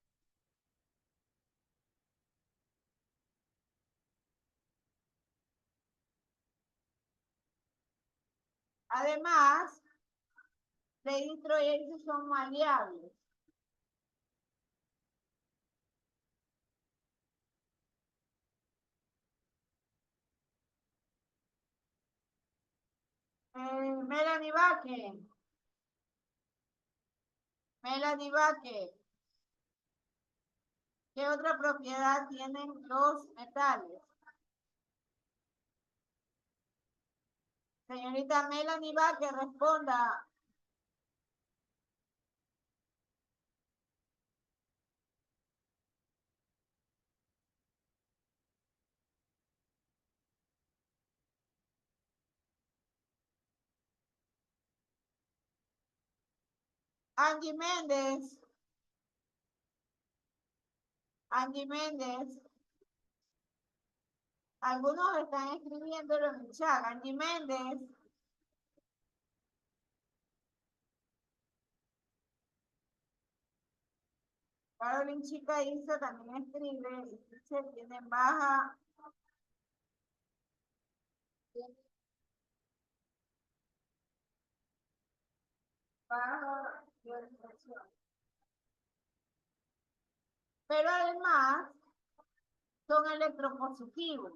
Además, litro y ellos son maleables. Melanie Vázquez. Melanie Vázquez. ¿Qué otra propiedad tienen los metales? Señorita Melanie Vázquez, responda. Angie Méndez. Angie Méndez. Algunos están escribiéndolo en el chat. Angie Méndez. Carolyn Chica Isa también escribe. Y dice, tienen baja. Baja ionización. Pero además son electropositivos.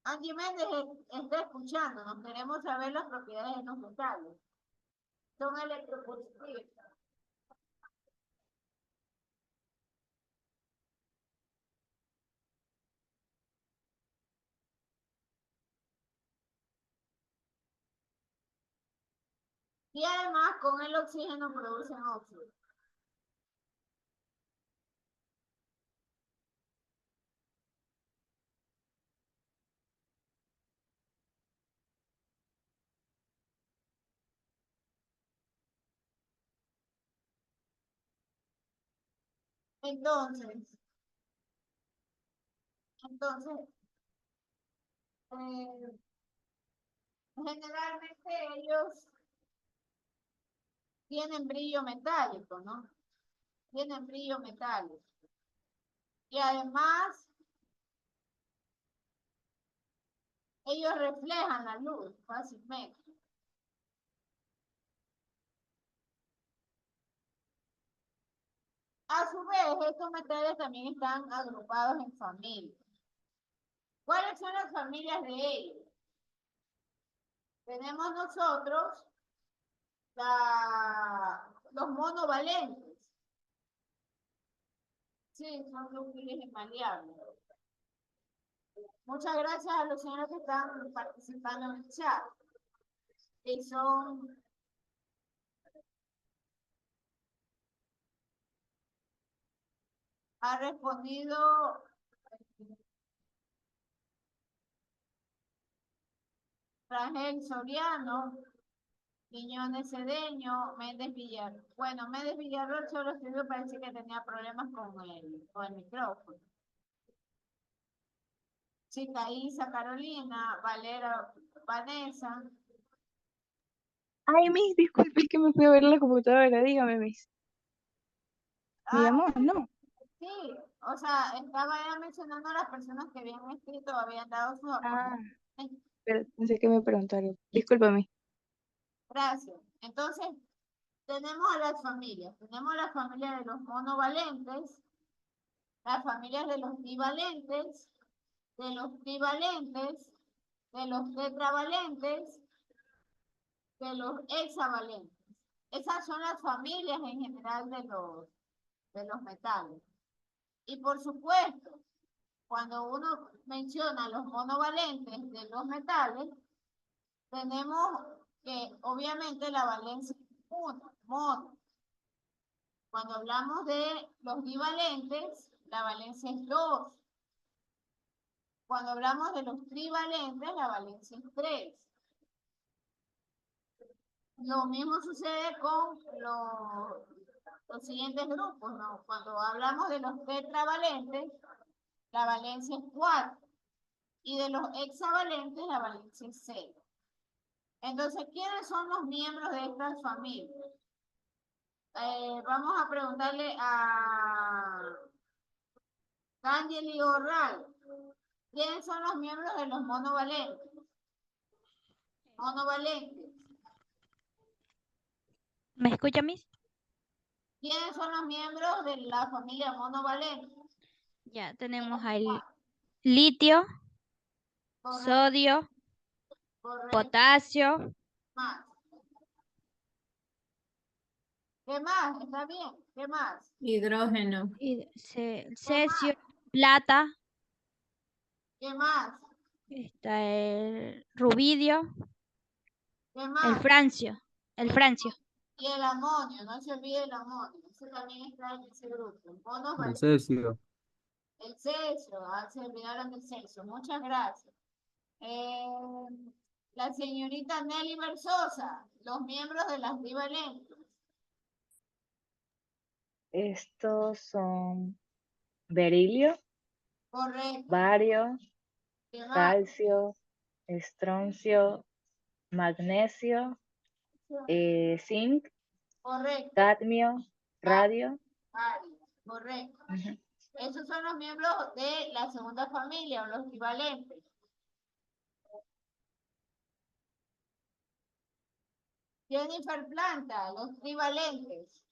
Angie Méndez está escuchando, nos queremos saber las propiedades de los metales. Son electropositivos. Y además con el oxígeno producen óxido. Entonces, generalmente ellos tienen brillo metálico, ¿no? Tienen brillo metálico. Y además, ellos reflejan la luz fácilmente. A su vez, estos metales también están agrupados en familias. ¿Cuáles son las familias de ellos? Tenemos nosotros los monovalentes. Sí, son útiles y maleables. Muchas gracias a los señores que están participando en el chat. Y ha respondido Rangel Soriano, Quiñones Cedeño, Méndez Villarroel. Bueno, Méndez Villarroel solo escribió, parece que tenía problemas con el micrófono. Chica Isa, Carolina, Valera, Vanessa. Ay, Miss, disculpe, es que me fui a ver la computadora. Dígame, Miss. ¿Me Ah, llamó? No. sí, o sea, estaba ya mencionando a las personas que habían escrito, habían dado sus Ah, aportes. pero pensé que me preguntaron. Discúlpame. Gracias. Entonces, tenemos a las familias. Tenemos la familia de los monovalentes, las familias de los bivalentes, de los trivalentes, de los tetravalentes, de los hexavalentes. Esas son las familias en general de los metales. Y por supuesto, cuando uno menciona los monovalentes de los metales, tenemos que obviamente la valencia es una, mono. Cuando hablamos de los bivalentes, la valencia es 2. Cuando hablamos de los trivalentes, la valencia es 3. Lo mismo sucede con los siguientes grupos, ¿no? Cuando hablamos de los tetravalentes, la valencia es 4. Y de los hexavalentes, la valencia es 6. Entonces, ¿quiénes son los miembros de estas familias? Vamos a preguntarle a Angeli Orral. ¿Quiénes son los miembros de los monovalentes? Monovalentes. ¿Me escucha, Miss? ¿Quiénes son los miembros de la familia monovalente? Ya tenemos al litio, Correcto, sodio, correcto. potasio, Más. ¿Qué más? ¿Está bien? ¿Qué más? Hidrógeno. cesio, plata, ¿Qué más? está el rubidio, ¿Qué el más? francio, el francio. Y el amonio, no se olvide el amonio. Ese también está en ese grupo. Monos El valentes. cesio. El cesio, se olvidaron del cesio. Muchas gracias. La señorita Nelly Versosa, los miembros de las bivalentes. Estos son berilio, Correcto. bario, ¿Qué más? calcio, estroncio, magnesio, zinc, Correcto. cadmio, radio. Correcto. Ujú. Esos son los miembros de la segunda familia o los equivalentes. Jennifer Planta, los trivalentes.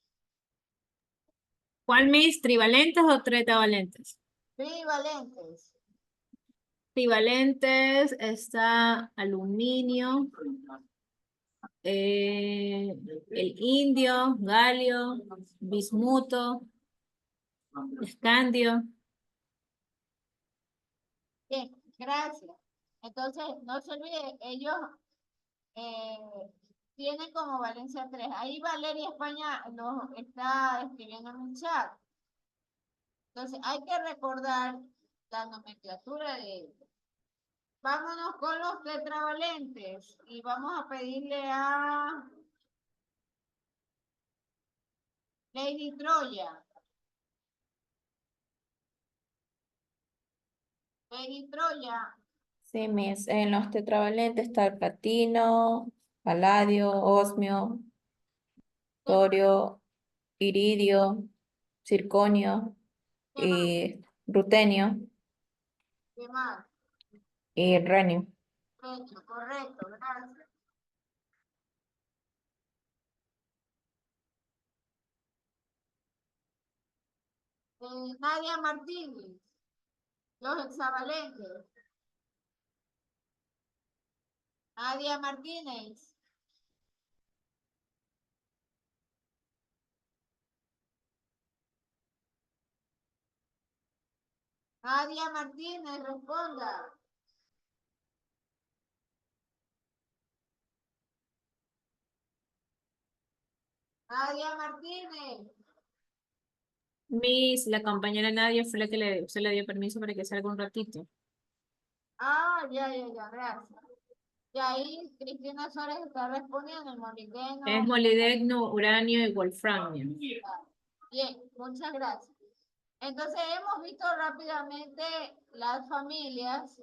¿Cuál, Miss? ¿Trivalentes o tetravalentes? Trivalentes. Trivalentes está aluminio, el indio, galio, bismuto, escandio. Bien, gracias. Entonces, no se olvide, ellos tienen como valencia 3. Ahí Valeria España nos está escribiendo en un chat. Entonces, hay que recordar la nomenclatura de ellos. Vámonos con los tetravalentes y vamos a pedirle a Lady Troya. Lady Troya, Sí, Miss. En los tetravalentes está el platino, paladio, osmio, torio, iridio, circonio, y rutenio ¿qué más? y renio. Hecho, correcto, gracias. Nadia Martínez, los hexavalentes. Nadia Martínez. Nadia Martínez, responda. Nadia Martínez. Miss, la compañera Nadia fue la que se le dio permiso para que salga un ratito. Ah, ya, gracias. Y ahí Cristina Suárez está respondiendo, el molibdeno. Es molibdeno, uranio y wolframio. Bien, muchas gracias. Entonces hemos visto rápidamente las familias,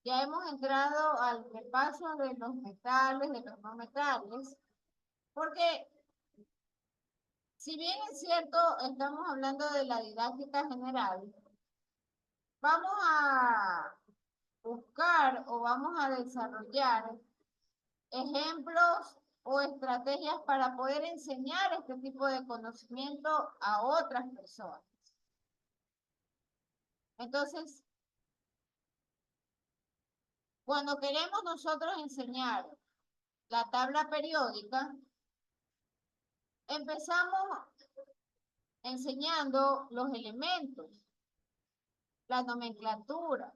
ya hemos entrado al repaso de los metales, de los no metales, porque si bien es cierto, estamos hablando de la didáctica general, vamos a buscar o vamos a desarrollar ejemplos o estrategias para poder enseñar este tipo de conocimiento a otras personas. Entonces, cuando queremos nosotros enseñar la tabla periódica, empezamos enseñando los elementos, la nomenclatura,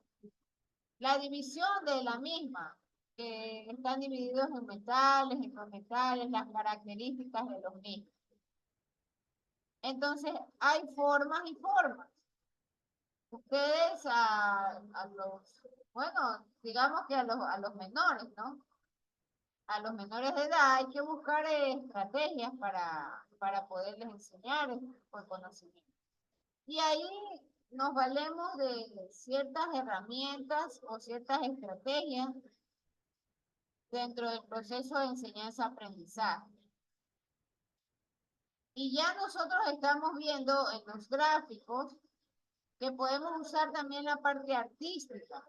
la división de la misma, que están divididos en metales, en no metales, las características de los mismos. Entonces, hay formas y formas. Ustedes a los, bueno, digamos que a los menores, ¿no? A los menores de edad hay que buscar estrategias para poderles enseñar este tipo de conocimiento. Y ahí nos valemos de ciertas herramientas o ciertas estrategias dentro del proceso de enseñanza-aprendizaje. Y ya nosotros estamos viendo en los gráficos que podemos usar también la parte artística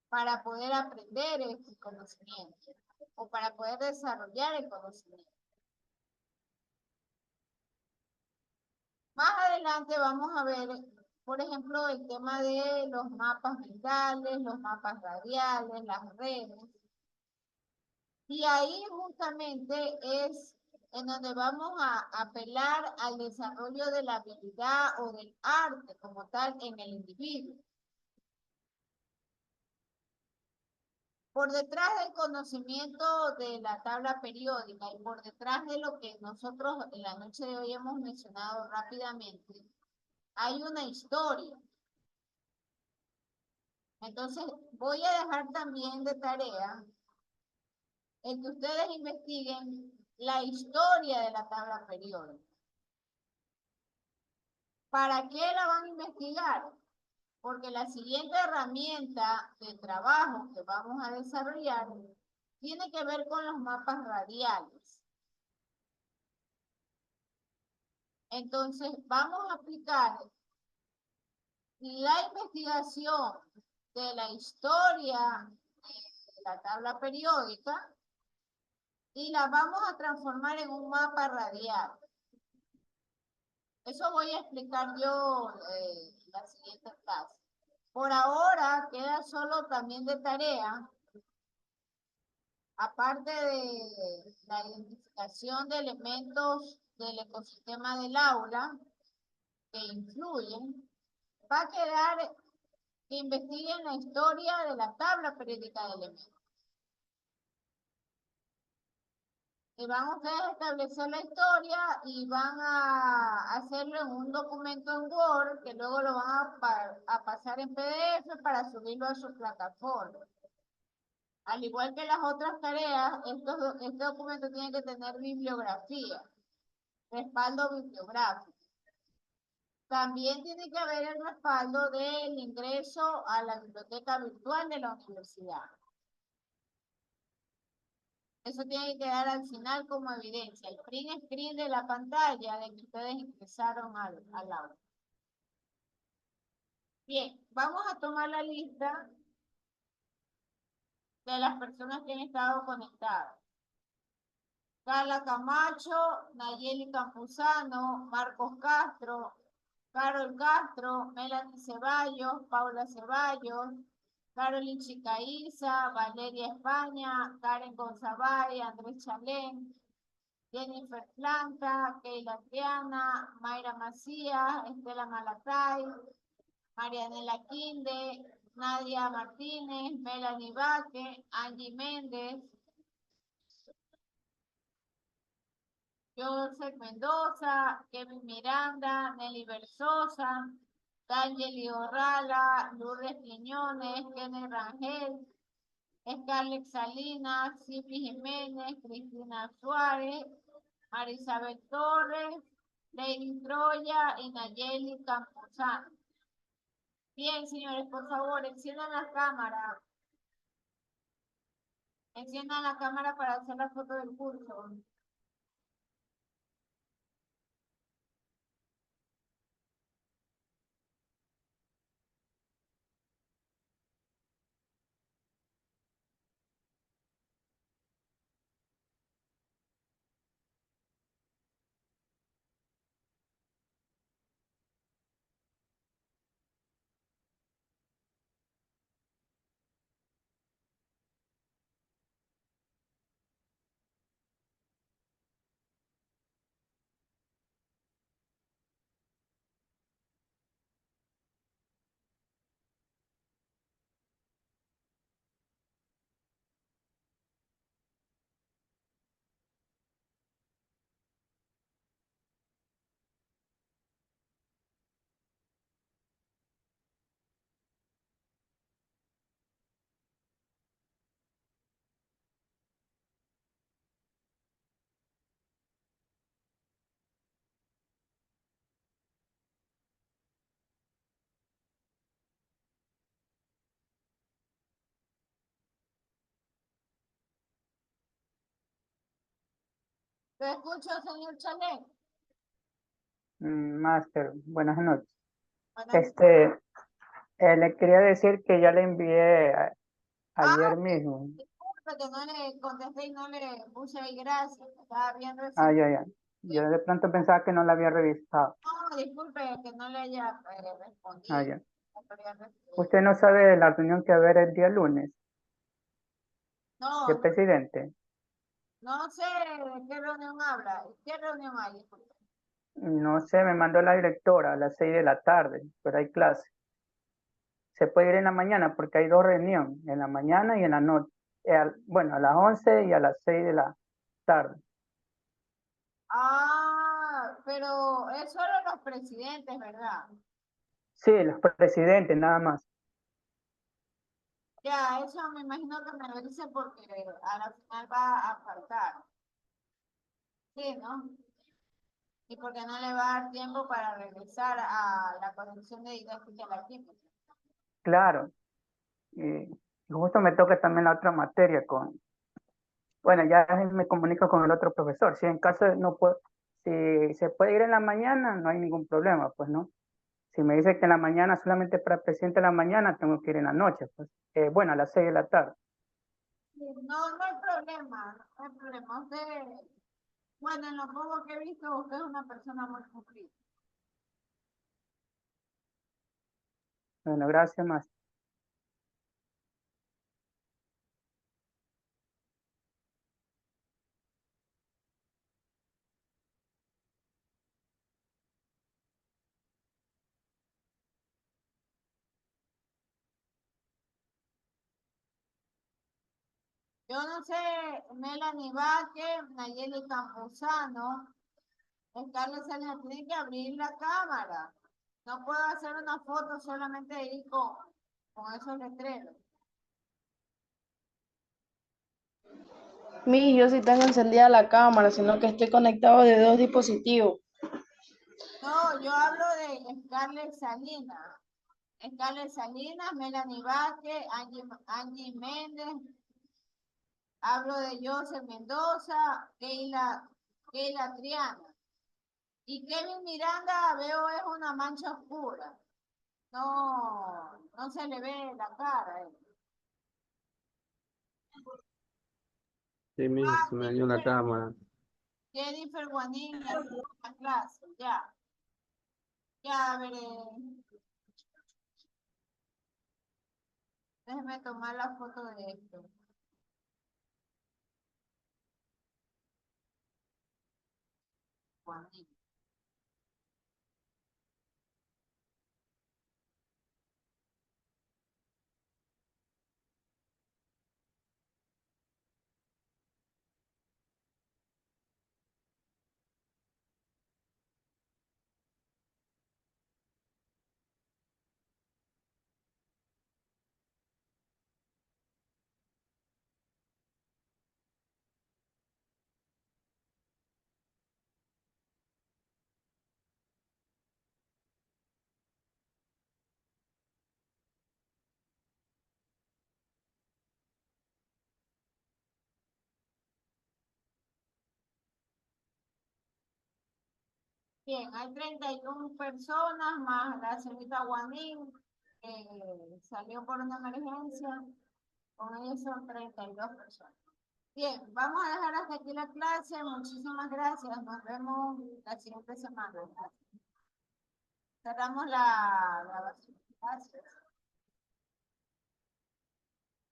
para poder aprender este conocimiento o para poder desarrollar el conocimiento. Más adelante vamos a ver, por ejemplo, el tema de los mapas mentales, los mapas radiales, las redes. Y ahí justamente es en donde vamos a apelar al desarrollo de la habilidad o del arte como tal en el individuo. Por detrás del conocimiento de la tabla periódica y por detrás de lo que nosotros en la noche de hoy hemos mencionado rápidamente, hay una historia. Entonces, voy a dejar también de tarea el que ustedes investiguen la historia de la tabla periódica. ¿Para qué la van a investigar? Porque la siguiente herramienta de trabajo que vamos a desarrollar tiene que ver con los mapas radiales. Entonces, vamos a aplicar la investigación de la historia de la tabla periódica y la vamos a transformar en un mapa radial. Eso voy a explicar yo en la siguiente clase. Por ahora queda solo también de tarea, aparte de la identificación de elementos del ecosistema del aula que influyen, va a quedar que investiguen la historia de la tabla periódica de elementos. Y van ustedes a establecer la historia y van a hacerlo en un documento en Word que luego lo van a pasar en PDF para subirlo a su plataforma. Al igual que las otras tareas, este documento tiene que tener bibliografía, respaldo bibliográfico. También tiene que haber el respaldo del ingreso a la biblioteca virtual de la universidad. Eso tiene que quedar al final como evidencia, el print screen de la pantalla de que ustedes ingresaron al aula. Bien, vamos a tomar la lista de las personas que han estado conectadas. Carla Camacho, Nayeli Campuzano, Marcos Castro, Carol Castro, Melanie Ceballos, Paula Ceballos, Carolyn Chicaiza, Valeria España, Karen Gonzabay, Andrés Chalén, Jennifer Planta, Keila Triana, Mayra Macías, Estela Malatay, Marianela Quinde, Nadia Martínez, Melanie Vaque, Angie Méndez, Joseph Mendoza, Kevin Miranda, Nelly Versosa, D'Angeli Orrala, Lourdes Quiñones, Kenneth Rangel, Scarlett Salinas, Cipi Jiménez, Cristina Suárez, Marisabel Torres, Lady Troya y Nayeli Campuzano. Bien, señores, por favor, enciendan la cámara. Enciendan la cámara para hacer la foto del curso. ¿Lo escucho, señor Chalet? Máster, buenas noches. Buenas Le quería decir que ya le envié ayer Ah, mismo. disculpe que no le contesté y no le puse ahí gracias. Estaba bien Ah, recibido. ya. Yo de pronto pensaba que no la había revisado. No, disculpe que no le haya respondido. Ah, ya. No había recibido. ¿Usted no sabe de la reunión que va a haber el día lunes de No, presidente? no sé de qué reunión habla. ¿Qué reunión hay? Disculpe. No sé, me mandó la directora a las 6 de la tarde, pero hay clase. Se puede ir en la mañana porque hay dos reuniones, en la mañana y en la noche. Bueno, a las 11 y a las 6 de la tarde. Ah, pero es solo los presidentes, ¿verdad? Sí, los presidentes nada más. Ya, eso me imagino que me lo dice porque a la final va a faltar. Sí, ¿no? Y porque no le va a dar tiempo para regresar a la conexión de didáctica a la química. Claro. Y justo me toca también la otra materia bueno, ya me comunico con el otro profesor. Si en caso no puedo, si se puede ir en la mañana, no hay ningún problema, pues no. Si me dice que en la mañana solamente para presidente de la mañana, tengo que ir en la noche, pues. Bueno, a las 6 de la tarde. No, no hay problema, no hay problema. Usted, bueno, en lo poco que he visto, usted es una persona muy cumplida. Bueno, gracias más. Yo no sé, Melanie Vázquez, Nayeli Campuzano, Scarlett Salinas, tiene que abrir la cámara. No puedo hacer una foto solamente ahí con esos letreros. Yo sí tengo encendida la cámara, sino que estoy conectado de dos dispositivos. No, yo hablo de Scarlett Salinas. Scarlett Salinas, Melanie Vázquez, Angie Méndez. Hablo de José Mendoza, Keila Triana. Y Kevin Miranda veo es una mancha oscura. No se le ve la cara. Sí, mijo, se me dañó la cámara. Jennifer Guanín, la clase, ya. Ya veré. Déjeme tomar la foto de esto. Guanín. Bien, hay 31 personas más la señorita Guanín, que salió por una emergencia. Con ellos son 32 personas. Bien, vamos a dejar hasta aquí la clase. Muchísimas gracias. Nos vemos la siguiente semana. Cerramos la grabación. Gracias.